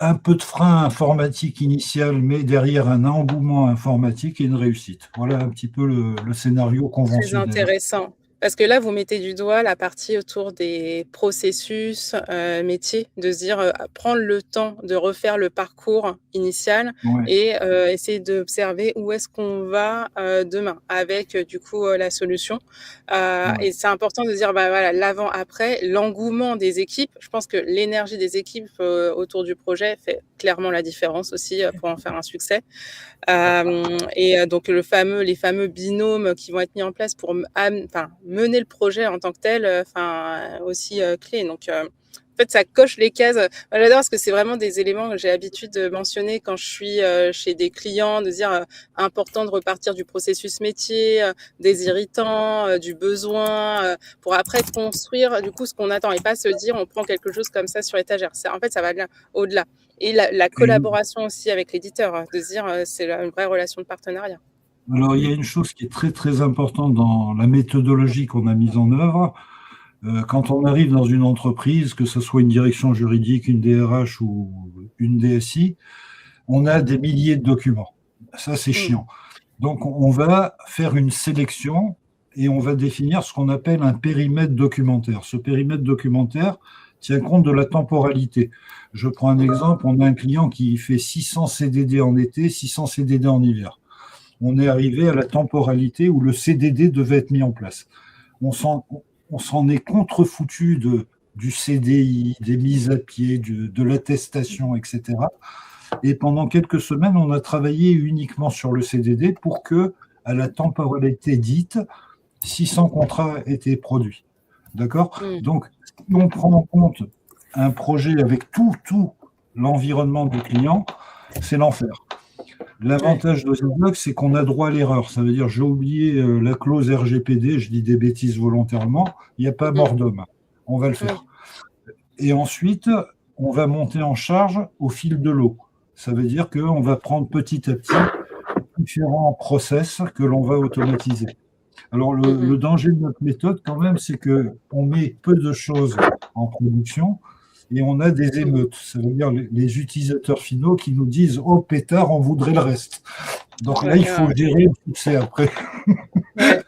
un peu de frein informatique initial, mais derrière un engouement informatique et une réussite. Voilà un petit peu le scénario Très conventionnel. intéressant. Parce que là, vous mettez du doigt la partie autour des processus métiers, de se dire prendre le temps de refaire le parcours initial Ouais, et essayer d'observer où est-ce qu'on va demain avec du coup la solution. ouais, Et c'est important de dire bah, voilà, l'avant-après, l'engouement des équipes. Je pense que l'énergie des équipes autour du projet fait clairement la différence aussi pour en faire un succès. Donc les fameux binômes qui vont être mis en place pour mener le projet en tant que tel, aussi clé. Donc, en fait, ça coche les cases. Moi, j'adore parce que c'est vraiment des éléments que j'ai l'habitude de mentionner quand je suis chez des clients, de dire important de repartir du processus métier, des irritants, du besoin, pour après construire du coup ce qu'on attend et pas se dire on prend quelque chose comme ça sur étagère. En fait, ça va bien au-delà. Et la et collaboration aussi avec l'éditeur, de se dire, c'est une vraie relation de partenariat. alors, il y a une chose qui est très très importante dans la méthodologie qu'on a mise en œuvre. Quand on arrive dans une entreprise, que ce soit une direction juridique, une DRH ou une DSI, on a des milliers de documents. Ça, c'est Mmh. chiant. Donc, on va faire une sélection et on va définir ce qu'on appelle un périmètre documentaire. Ce périmètre documentaire tient compte de la temporalité. Je prends un Mmh. exemple, on a un client qui fait 600 CDD en été, 600 CDD en hiver. On est arrivé à la temporalité où le CDD devait être mis en place. On s'en est contrefoutu du CDI, des mises à pied, de l'attestation, etc. Et pendant quelques semaines, on a travaillé uniquement sur le CDD pour que, à la temporalité dite, 600 contrats étaient produits. D'accord? Mmh. Donc, si on prend en compte un projet avec tout l'environnement du client, c'est l'enfer. Ouais. L'avantage de Zenox, c'est qu'on a droit à l'erreur. Ça veut dire, j'ai oublié la clause RGPD, je dis des bêtises volontairement, il n'y a pas Mmh. mort d'homme. On va le Oui. faire. Et ensuite, on va monter en charge au fil de l'eau. Ça veut dire qu'on va prendre petit à petit différents process que l'on va automatiser. Alors, Mmh. le danger de notre méthode, quand même, c'est qu'on met peu de choses en production et on a des Mmh. émeutes. Ça veut dire les utilisateurs finaux qui nous disent oh pétard, on voudrait le reste. Oh Donc là, là il faut là. gérer le succès après. Ouais.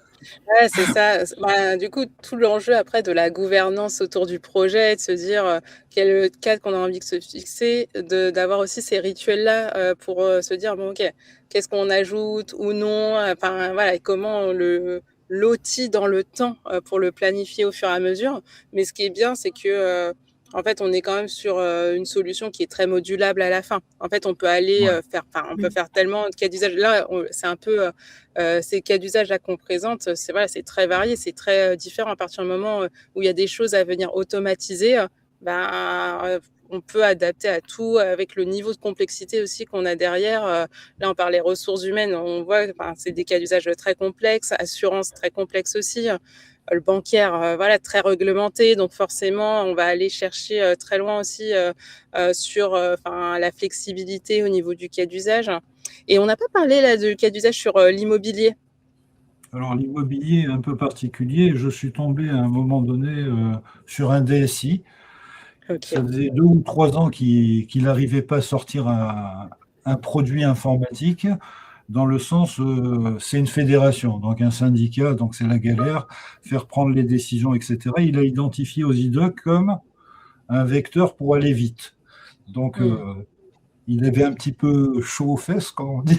Ouais, c'est ça. Du coup, tout l'enjeu après de la gouvernance autour du projet, de se dire, quel est le cadre qu'on a envie de se fixer, d'avoir aussi ces rituels-là, pour, se dire: «Bon OK, qu'est-ce qu'on ajoute ou non?» Enfin voilà, et comment on le lotit dans le temps, pour le planifier au fur et à mesure. Mais ce qui est bien, c'est que, en fait, on est quand même sur, une solution qui est très modulable à la fin. En fait, on peut aller, Ouais. on peut faire tellement de cas d'usage. Là, c'est un peu, ces cas d'usage là qu'on présente, c'est voilà, c'est très varié, c'est très, différent. À partir du moment, où il y a des choses à venir automatiser, on peut adapter à tout avec le niveau de complexité aussi qu'on a derrière. Là, on parlait ressources humaines, on voit, c'est des cas d'usage très complexes, assurance très complexe aussi, le bancaire, voilà, très réglementé. Donc forcément, on va aller chercher, très loin aussi, sur, la flexibilité au niveau du cas d'usage. Et on n'a pas parlé là de cas d'usage sur l'immobilier. Alors l'immobilier est un peu particulier. Je suis tombé à un moment donné sur un DSI Ça OK. faisait 2 ou 3 ans qu'il n'arrivait pas à sortir un produit informatique, dans le sens, c'est une fédération, donc un syndicat, donc c'est la galère, faire prendre les décisions, etc. Il a identifié OSIDOC comme un vecteur pour aller vite. Donc, Mmh. il avait un petit peu chaud aux fesses, comme on dit.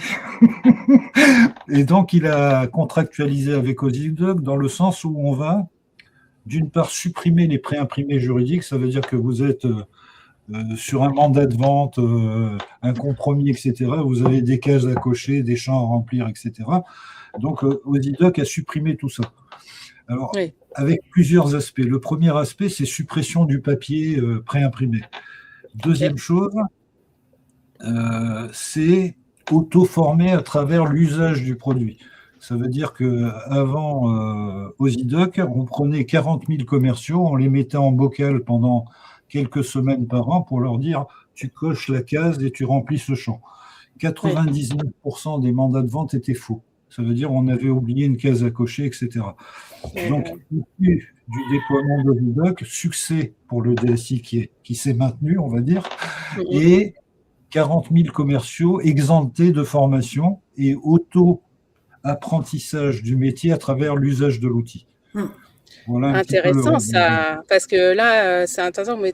Et donc, il a contractualisé avec OSIDOC dans le sens où on va, d'une part, supprimer les préimprimés juridiques. Ça veut dire que vous êtes sur un mandat de vente, un compromis, etc. Vous avez des cases à cocher, des champs à remplir, etc. Donc, OSIDOC a supprimé tout ça. Alors, Oui. avec plusieurs aspects. Le premier aspect, c'est suppression du papier préimprimé. OK. Deuxième chose, c'est auto-former à travers l'usage du produit. Ça veut dire qu'avant OSIDOC, on prenait 40 000 commerciaux, on les mettait en bocal pendant quelques semaines par an pour leur dire tu coches la case et tu remplis ce champ. Oui. 99% des mandats de vente étaient faux. Ça veut dire on avait oublié une case à cocher, etc. Donc, du déploiement d'OSIDOC, succès pour le DSI qui s'est maintenu, on va dire, Mmh. et 40 000 commerciaux exemptés de formation et auto-apprentissage du métier à travers l'usage de l'outil. Voilà un petit peu le Intéressant résumé. ça, parce que là, c'est intéressant, vous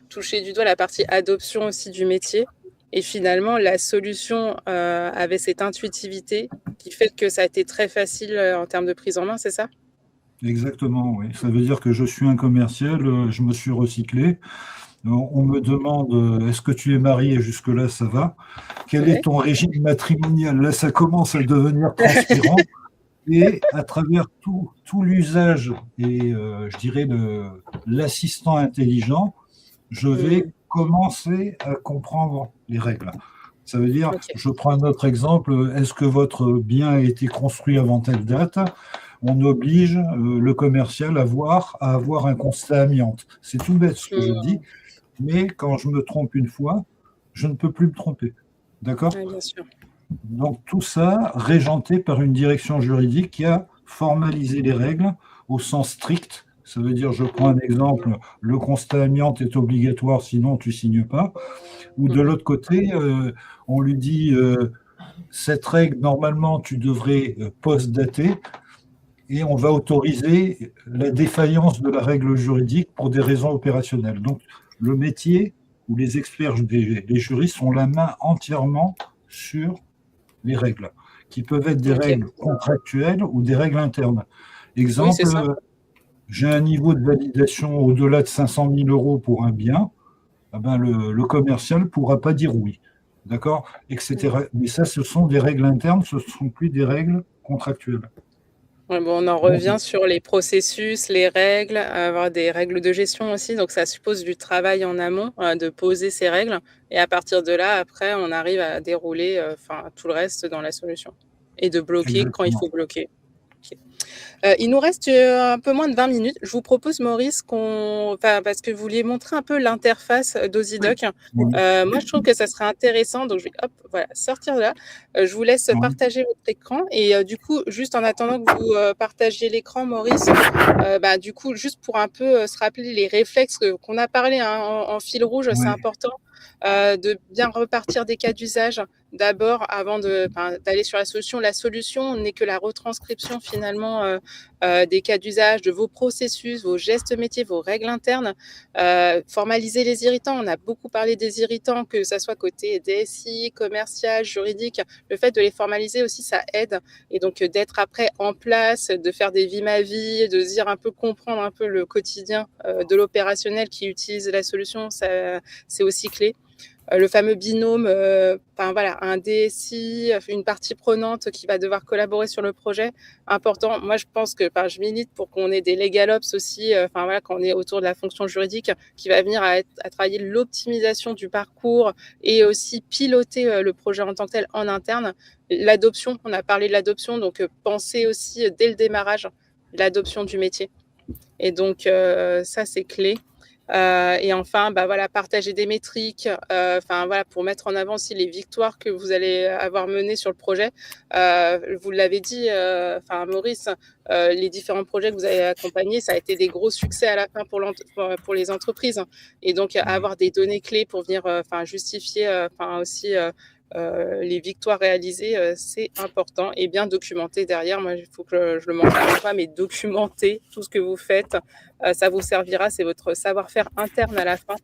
touchez du doigt la partie adoption aussi du métier et finalement la solution, avait cette intuitivité qui fait que ça a été très facile, en termes de prise en main, c'est ça? Exactement, oui. Ça veut dire que je suis un commercial, je me suis recyclé. On me demande est-ce que tu es marié? Jusque-là, ça va. Quel est Ouais. ton régime matrimonial? Là, ça commence à devenir transpirant. Et à travers tout l'usage et je dirais l'assistant intelligent, je vais Mmh. commencer à comprendre les règles. Ça veut dire, OK. je prends un autre exemple, est-ce que votre bien a été construit avant telle date? On oblige le commercial à avoir un constat amiante. C'est tout bête ce que je Mmh. dis, mais quand je me trompe une fois, je ne peux plus me tromper. D'accord? Ouais, bien sûr. Donc tout ça régenté par une direction juridique qui a formalisé les règles au sens strict. Ça veut dire, je prends un exemple, le constat amiante est obligatoire, sinon tu signes pas. Ou de Mmh. l'autre côté, on lui dit, cette règle, normalement, tu devrais post-dater, et on va autoriser la défaillance de la règle juridique pour des raisons opérationnelles. Donc le métier ou les experts, les juristes ont la main entièrement sur les règles, qui peuvent être des OK. règles contractuelles ou des règles internes. Oui, c'est Exemple, ça. j'ai un niveau de validation au-delà de 500 000 euros pour un bien, eh ben le commercial ne pourra pas dire oui, d'accord, Mmh. etc. Mais ça, ce sont des règles internes, ce ne sont plus des règles contractuelles. Ouais, bon, on en Donc, revient sur les processus, les règles, avoir des règles de gestion aussi, donc ça suppose du travail en amont, de poser ces règles et à partir de là, après, on arrive à dérouler, enfin, tout le reste dans la solution et de bloquer quand il exactement. faut bloquer. OK. Il nous reste, un peu moins de 20 minutes. Je vous propose Maurice parce que vous vouliez montrer un peu l'interface, d'OSIDOC. Oui, Moi je trouve que ça serait intéressant, donc je vais hop, voilà, sortir de là. Je vous laisse oui, partager votre écran et du coup, juste en attendant que vous, partagiez l'écran Maurice, du coup, juste pour un peu, se rappeler les réflexes qu'on a parlé, hein, en fil rouge, c'est oui, important, de bien repartir des cas d'usage d'abord avant d'aller sur la solution. La solution n'est que la retranscription finalement, des cas d'usage, de vos processus, vos gestes métiers, vos règles internes. Formaliser les irritants, on a beaucoup parlé des irritants, que ça soit côté DSI, commercial, juridique. Le fait de les formaliser aussi, ça aide et donc d'être après en place, de faire des vies ma vie, de dire un peu comprendre un peu le quotidien, de l'opérationnel qui utilise la solution, ça c'est aussi clé. Le fameux binôme, enfin voilà, un DSI, une partie prenante qui va devoir collaborer sur le projet, important. Moi, je pense que, enfin, je milite pour qu'on ait des legal ops aussi, enfin voilà, quand on est autour de la fonction juridique, qui va venir à travailler l'optimisation du parcours et aussi piloter, le projet en tant que tel en interne. L'adoption, on a parlé de l'adoption, donc penser aussi dès le démarrage l'adoption du métier et donc ça, c'est clé. Et enfin, bah, voilà, partager des métriques, enfin voilà, pour mettre en avant aussi les victoires que vous allez avoir menées sur le projet. Vous l'avez dit, enfin Maurice, les différents projets que vous avez accompagnés, ça a été des gros succès à la fin pour les entreprises. Et donc avoir des données clés pour venir enfin justifier enfin aussi les victoires réalisées, c'est important et bien documenté derrière. Moi, il faut que je le mentionne pas, mais documenter tout ce que vous faites, ça vous servira, c'est votre savoir-faire interne à la fin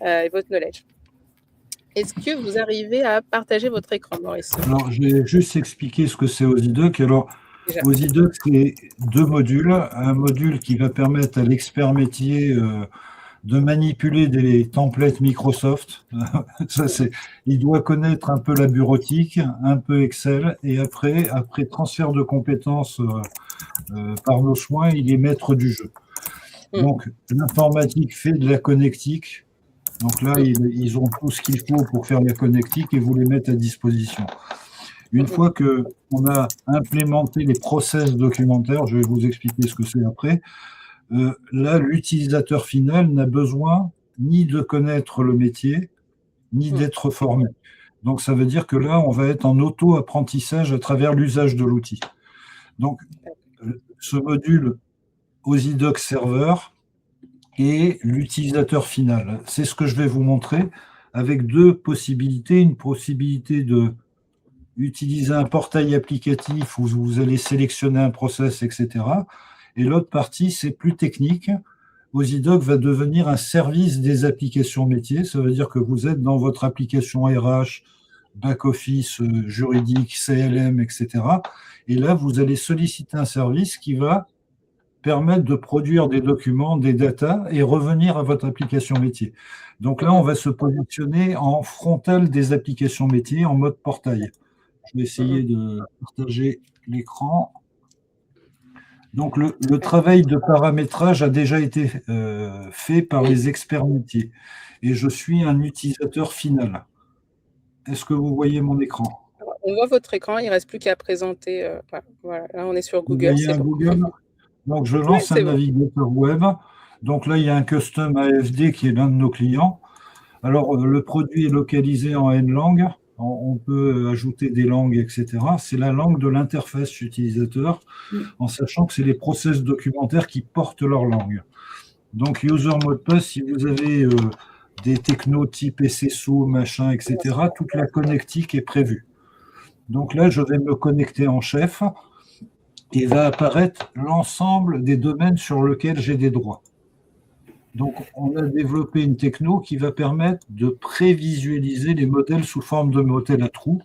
et votre knowledge. Est-ce que vous arrivez à partager votre écran, Maurice? Alors, je vais juste expliquer ce que c'est OSIDOC. Alors, Déjà. OSIDOC, c'est 2 modules. Un module qui va permettre à l'expert métier de manipuler des templates Microsoft. Ça, il doit connaître un peu la bureautique, un peu Excel, et après transfert de compétences par nos soins, il est maître du jeu. Donc, l'informatique fait de la connectique. Donc là, ils ont tout ce qu'il faut pour faire la connectique et vous les mettre à disposition. Une fois qu'on a implémenté les process documentaires, je vais vous expliquer ce que c'est après, là, l'utilisateur final n'a besoin ni de connaître le métier, ni d'être formé. Donc, ça veut dire que là, on va être en auto-apprentissage à travers l'usage de l'outil. Donc, ce module OSIDOC Server et l'utilisateur final. C'est ce que je vais vous montrer avec 2 possibilités. Une possibilité de utiliser un portail applicatif où vous allez sélectionner un process, etc. Et l'autre partie, c'est plus technique. OSIDOC va devenir un service des applications métiers. Ça veut dire que vous êtes dans votre application RH, back-office, juridique, CLM, etc. Et là, vous allez solliciter un service qui va permettre de produire des documents, des datas et revenir à votre application métier. Donc là, on va se positionner en frontal des applications métiers en mode portail. Je vais essayer de partager l'écran. Donc le travail de paramétrage a déjà été fait par les experts métiers et je suis un utilisateur final. Est-ce que vous voyez mon écran? On voit votre écran, il ne reste plus qu'à présenter. Voilà, là, on est sur Google. C'est bon. Google. Donc, je lance un navigateur web. Donc là, il y a un custom AFD qui est l'un de nos clients. Alors, le produit est localisé en N-langue. On peut ajouter des langues, etc. C'est la langue de l'interface utilisateur, en sachant que c'est les process documentaires qui portent leur langue. Donc, user mot de passe, si vous avez des technos type SSO, machin, etc., toute la connectique est prévue. Donc là, je vais me connecter en chef et va apparaître l'ensemble des domaines sur lesquels j'ai des droits. Donc, on a développé une techno qui va permettre de prévisualiser les modèles sous forme de modèles à trous.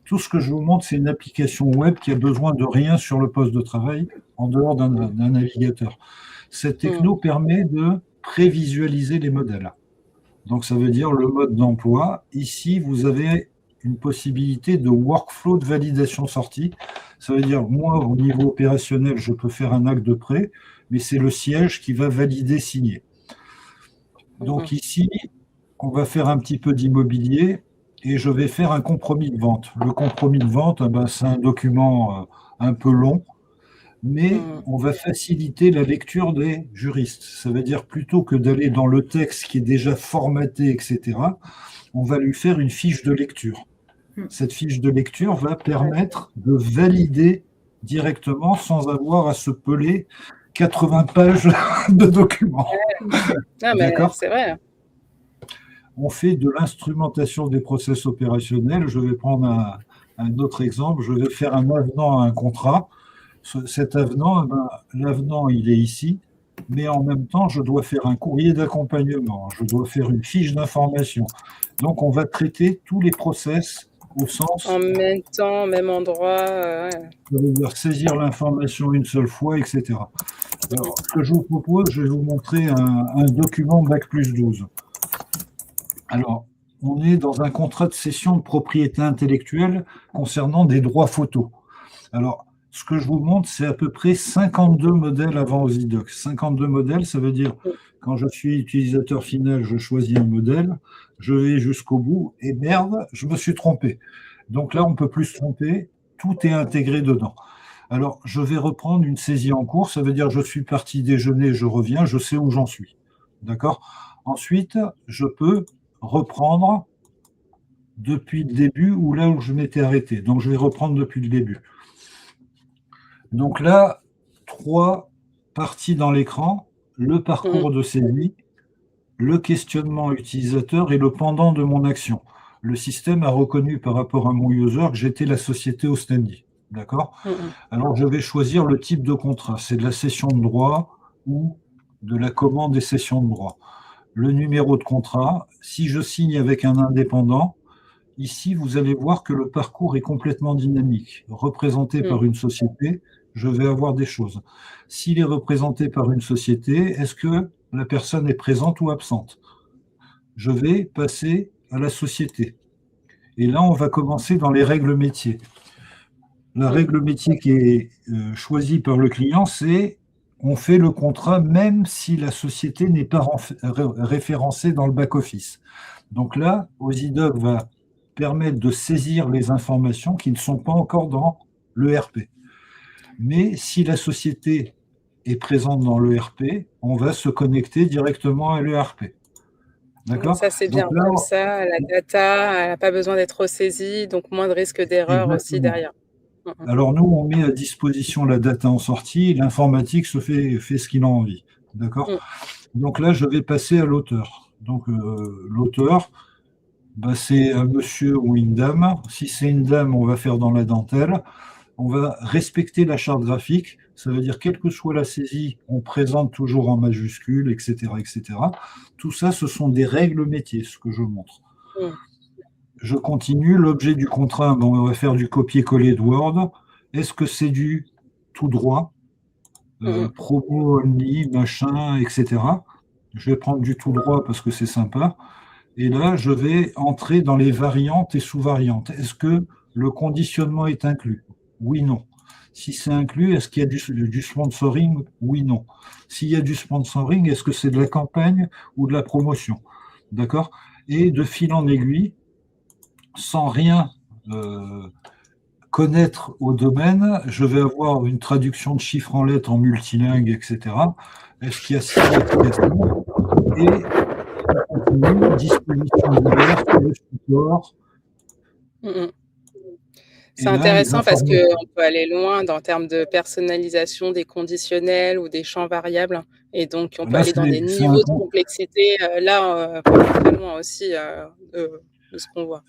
Tout ce que je vous montre, c'est une application web qui a besoin de rien sur le poste de travail en dehors d'un navigateur. Cette techno permet de prévisualiser les modèles. Donc, ça veut dire le mode d'emploi. Ici, vous avez une possibilité de workflow de validation-sortie. Ça veut dire, moi, au niveau opérationnel, je peux faire un acte de prêt, mais c'est le siège qui va valider, signer. Donc ici, on va faire un petit peu d'immobilier et je vais faire un compromis de vente. Le compromis de vente, c'est un document un peu long, mais on va faciliter la lecture des juristes. Ça veut dire, plutôt que d'aller dans le texte qui est déjà formaté, etc., on va lui faire une fiche de lecture. Cette fiche de lecture va permettre de valider directement sans avoir à se peler 80 pages de documents. D'accord ? C'est vrai. On fait de l'instrumentation des process opérationnels. Je vais prendre un autre exemple. Je vais faire un avenant à un contrat. Cet avenant, l'avenant, il est ici, mais en même temps, je dois faire un courrier d'accompagnement. Je dois faire une fiche d'information. Donc, on va traiter tous les process au sens… En même temps, même endroit. Ça veut dire saisir l'information une seule fois, etc. Alors, ce que je vous propose, je vais vous montrer un document Bac+12. Alors, on est dans un contrat de cession de propriété intellectuelle concernant des droits photos. Alors, ce que je vous montre, c'est à peu près 52 modèles avant OSIDOC. 52 modèles, ça veut dire, quand je suis utilisateur final, je choisis un modèle, je vais jusqu'au bout, et merde, je me suis trompé. Donc là, on ne peut plus se tromper, tout est intégré dedans. Alors, je vais reprendre une saisie en cours, ça veut dire je suis parti déjeuner, je reviens, je sais où j'en suis. D'accord? Ensuite, je peux reprendre depuis le début ou là où je m'étais arrêté. Donc, je vais reprendre depuis le début. Donc là, 3 parties dans l'écran, le parcours de saisie, le questionnement utilisateur et le pendant de mon action. Le système a reconnu par rapport à mon user que j'étais la société Ostendi. D'accord? Alors, je vais choisir le type de contrat. C'est de la cession de droit ou de la commande et cession de droit. Le numéro de contrat, si je signe avec un indépendant, ici, vous allez voir que le parcours est complètement dynamique. Représenté par une société, je vais avoir des choses. S'il est représenté par une société, est-ce que la personne est présente ou absente? Je vais passer à la société. Et là, on va commencer dans les règles métiers. La règle métier qui est choisie par le client, c'est on fait le contrat même si la société n'est pas référencée dans le back-office. Donc là, OSIDOC va permettre de saisir les informations qui ne sont pas encore dans l'ERP. Mais si la société est présente dans l'ERP, on va se connecter directement à l'ERP. D'accord? Ça, c'est bien. Comme ça, la data, elle n'a pas besoin d'être ressaisie, donc moins de risque d'erreur aussi derrière. Alors nous, on met à disposition la data en sortie, l'informatique fait ce qu'il a envie. D'accord? Donc là, je vais passer à l'auteur. Donc l'auteur, c'est un monsieur ou une dame. Si c'est une dame, on va faire dans la dentelle. On va respecter la charte graphique. Ça veut dire, quelle que soit la saisie, on présente toujours en majuscule, etc., etc. Tout ça, ce sont des règles métiers, ce que je montre. Je continue. L'objet du contrat, on va faire du copier-coller de Word. Est-ce que c'est du tout droit, promo only, machin, etc. Je vais prendre du tout droit parce que c'est sympa. Et là, je vais entrer dans les variantes et sous-variantes. Est-ce que le conditionnement est inclus? Oui, non. Si c'est inclus, est-ce qu'il y a du sponsoring? Oui, non. S'il y a du sponsoring, est-ce que c'est de la campagne ou de la promotion? D'accord? Et de fil en aiguille, sans rien connaître au domaine, je vais avoir une traduction de chiffres en lettres en multilingue, etc. Est-ce qu'il y a signification? Et disposition diverses, le support. C'est intéressant parce qu'on peut aller loin en termes de personnalisation des conditionnels ou des champs variables. Et donc, on peut aller dans des niveaux de complexité. Là, on peut très loin aussi de ce qu'on voit.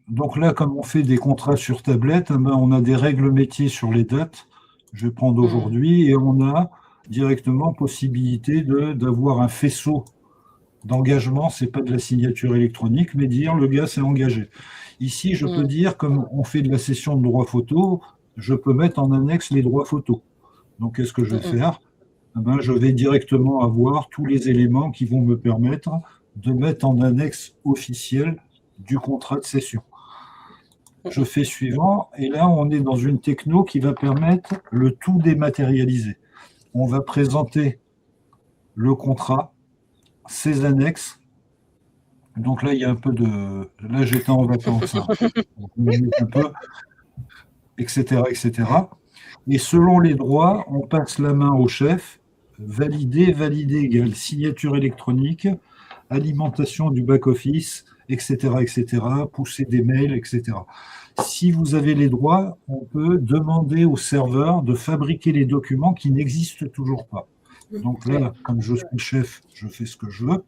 Donc là, comme on fait des contrats sur tablette, on a des règles métiers sur les dates. Je vais prendre aujourd'hui et on a directement possibilité d'avoir un faisceau d'engagement. Ce n'est pas de la signature électronique, mais dire le gars s'est engagé. Ici, je peux dire, comme on fait de la cession de droits photo, je peux mettre en annexe les droits photo. Donc, qu'est-ce que je vais faire? Je vais directement avoir tous les éléments qui vont me permettre de mettre en annexe officielle du contrat de cession. Je fais suivant, et là, on est dans une techno qui va permettre le tout dématérialisé. On va présenter le contrat, ses annexes. Donc là, il y a un peu de... Là, j'étais en vacances, un peu, etc., etc. Et selon les droits, on passe la main au chef. Valider, valider égale signature électronique, alimentation du back-office, etc., etc., pousser des mails, etc. Si vous avez les droits, on peut demander au serveur de fabriquer les documents qui n'existent toujours pas. Donc là, comme je suis chef, je fais ce que je veux.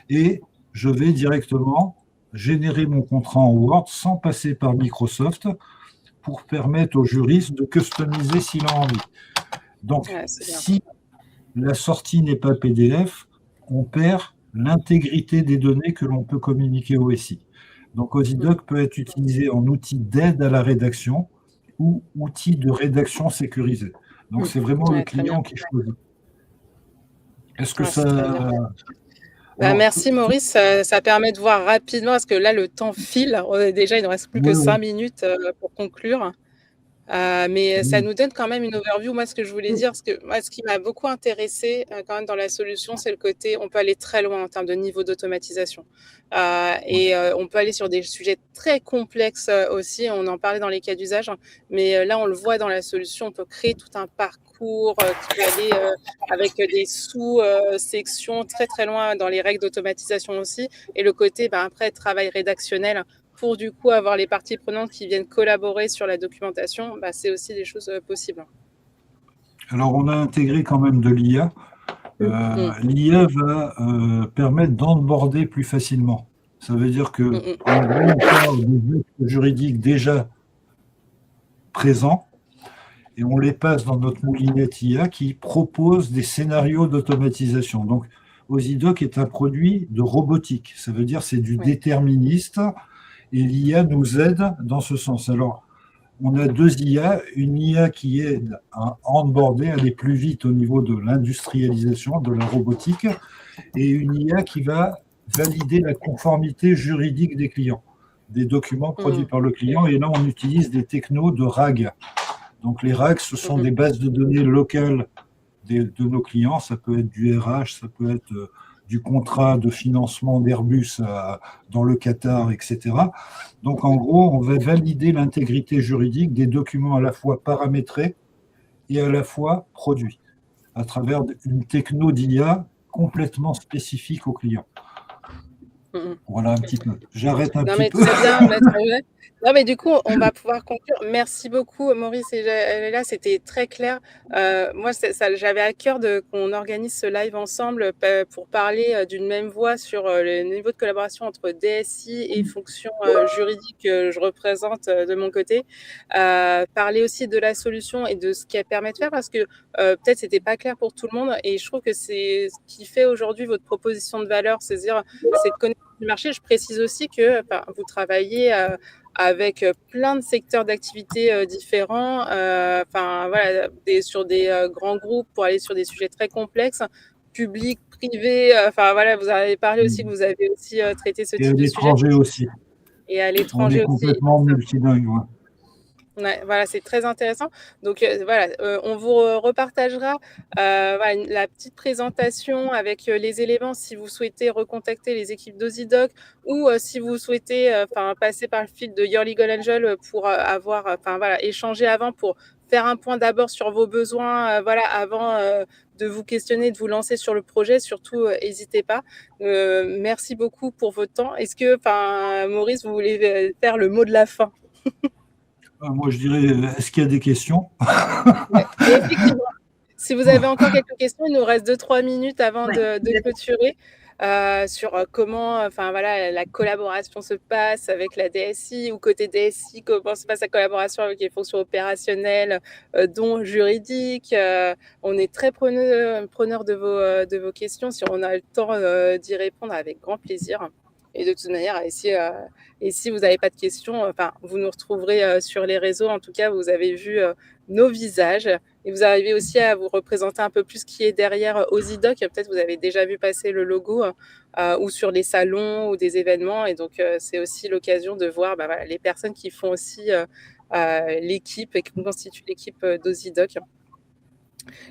Et je vais directement générer mon contrat en Word sans passer par Microsoft pour permettre au juriste de customiser s'il a envie. Donc, si la sortie n'est pas PDF, on perd l'intégrité des données que l'on peut communiquer au SI. Donc, OSIDOC peut être utilisé en outil d'aide à la rédaction ou outil de rédaction sécurisé. Donc, c'est vraiment le client qui choisit. Est-ce que ça... merci Maurice, ça permet de voir rapidement, parce que là le temps file, déjà il ne reste plus que 5 minutes pour conclure, mais ça nous donne quand même une overview. Moi ce que je voulais dire, ce qui m'a beaucoup intéressé quand même dans la solution, c'est le côté, on peut aller très loin en termes de niveau d'automatisation, et on peut aller sur des sujets très complexes aussi, on en parlait dans les cas d'usage, mais là on le voit dans la solution, on peut créer tout un parcours cours, qui peut aller avec des sous-sections très très loin dans les règles d'automatisation aussi. Et le côté, après, travail rédactionnel pour du coup avoir les parties prenantes qui viennent collaborer sur la documentation, c'est aussi des choses possibles. Alors, on a intégré quand même de l'IA. L'IA va permettre d'onboarder plus facilement. Ça veut dire que en gros, on parle des actes juridiques déjà présents et on les passe dans notre moulinette IA qui propose des scénarios d'automatisation. Donc, Osidoc est un produit de robotique. Ça veut dire que c'est du déterministe et l'IA nous aide dans ce sens. Alors, on a deux IA, une IA qui aide à onboarder, aller plus vite au niveau de l'industrialisation, de la robotique, et une IA qui va valider la conformité juridique des clients, des documents produits par le client. Et là, on utilise des technos de RAG. Donc, les RAG, ce sont des bases de données locales de nos clients. Ça peut être du RH, ça peut être du contrat de financement d'Airbus dans le Qatar, etc. Donc, en gros, on va valider l'intégrité juridique des documents à la fois paramétrés et à la fois produits à travers une techno d'IA complètement spécifique aux clients. Voilà un petit peu. J'arrête un petit peu. Très bien, non, mais du coup, on va pouvoir conclure. Merci beaucoup, Maurice et Jalila, c'était très clair. Moi, j'avais à cœur qu'on organise ce live ensemble pour parler d'une même voix sur le niveau de collaboration entre DSI et fonctions juridiques que je représente de mon côté. Parler aussi de la solution et de ce qu'elle permet de faire, parce que peut-être c'était pas clair pour tout le monde. Et je trouve que c'est ce qui fait aujourd'hui votre proposition de valeur, c'est de connaître le marché. Je précise aussi que vous travaillez avec plein de secteurs d'activité différents, sur des grands groupes pour aller sur des sujets très complexes, public, privé. Vous avez parlé aussi que vous avez aussi traité ce type de sujet. Et à l'étranger aussi. Et à l'étranger aussi. On est complètement multilingue. Ouais, c'est très intéressant. Donc on vous repartagera la petite présentation avec les éléments si vous souhaitez recontacter les équipes d'Osidoc ou si vous souhaitez passer par le fil de Your Legal Angel pour échanger avant, pour faire un point d'abord sur vos besoins avant de vous questionner, de vous lancer sur le projet. Surtout, n'hésitez pas. Merci beaucoup pour votre temps. Est-ce que, Maurice, vous voulez faire le mot de la fin? Moi, je dirais, est-ce qu'il y a des questions? Effectivement. Si vous avez encore quelques questions, il nous reste 2-3 minutes avant de clôturer sur comment la collaboration se passe avec la DSI, ou côté DSI, comment se passe la collaboration avec les fonctions opérationnelles, dont juridiques. On est très preneur de vos questions. Si on a le temps d'y répondre, avec grand plaisir. Et de toute manière, et si vous n'avez pas de questions, vous nous retrouverez sur les réseaux. En tout cas, vous avez vu nos visages et vous arrivez aussi à vous représenter un peu plus ce qui est derrière Osidoc. Peut-être vous avez déjà vu passer le logo ou sur les salons ou des événements. Et donc, c'est aussi l'occasion de voir les personnes qui font aussi l'équipe et qui constituent l'équipe d'Osidoc.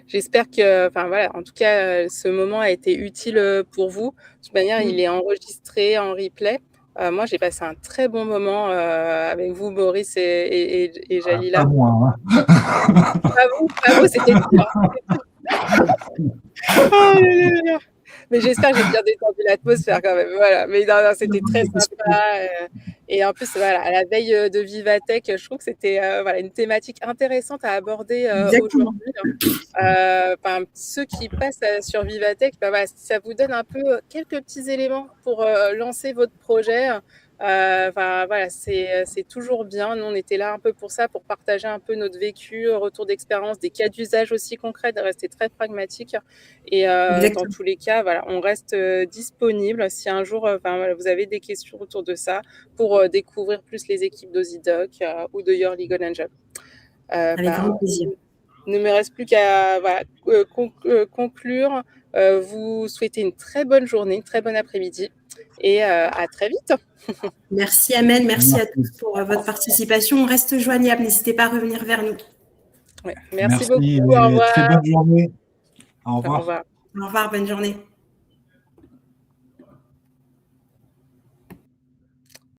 J'espère que, en tout cas, ce moment a été utile pour vous. De toute manière, il est enregistré en replay. Moi, j'ai passé un très bon moment avec vous, Maurice et Jalila. Pas moi. Pas vous, c'était tout. Mais j'espère que j'ai bien détendu l'atmosphère quand même. Voilà. Mais non, c'était très sympa. Et en plus, à la veille de Vivatech, je trouve que c'était une thématique intéressante à aborder aujourd'hui. Ceux qui passent sur Vivatech, ça vous donne un peu quelques petits éléments pour lancer votre projet. C'est toujours bien. Nous, on était là un peu pour ça, pour partager un peu notre vécu, retour d'expérience, des cas d'usage aussi concrets, de rester très pragmatique. Et dans tous les cas, on reste disponible si un jour vous avez des questions autour de ça, pour découvrir plus les équipes d'Osidoc ou de Your Legal Angel. Avec grand plaisir. Il ne me reste plus qu'à conclure. Vous souhaitez une très bonne journée, une très bonne après-midi et à très vite. Merci Amel, merci à tous pour votre participation. On reste joignable, n'hésitez pas à revenir vers nous. Ouais, merci beaucoup. Au revoir. Très bonne journée. Au revoir. Au revoir, bonne journée.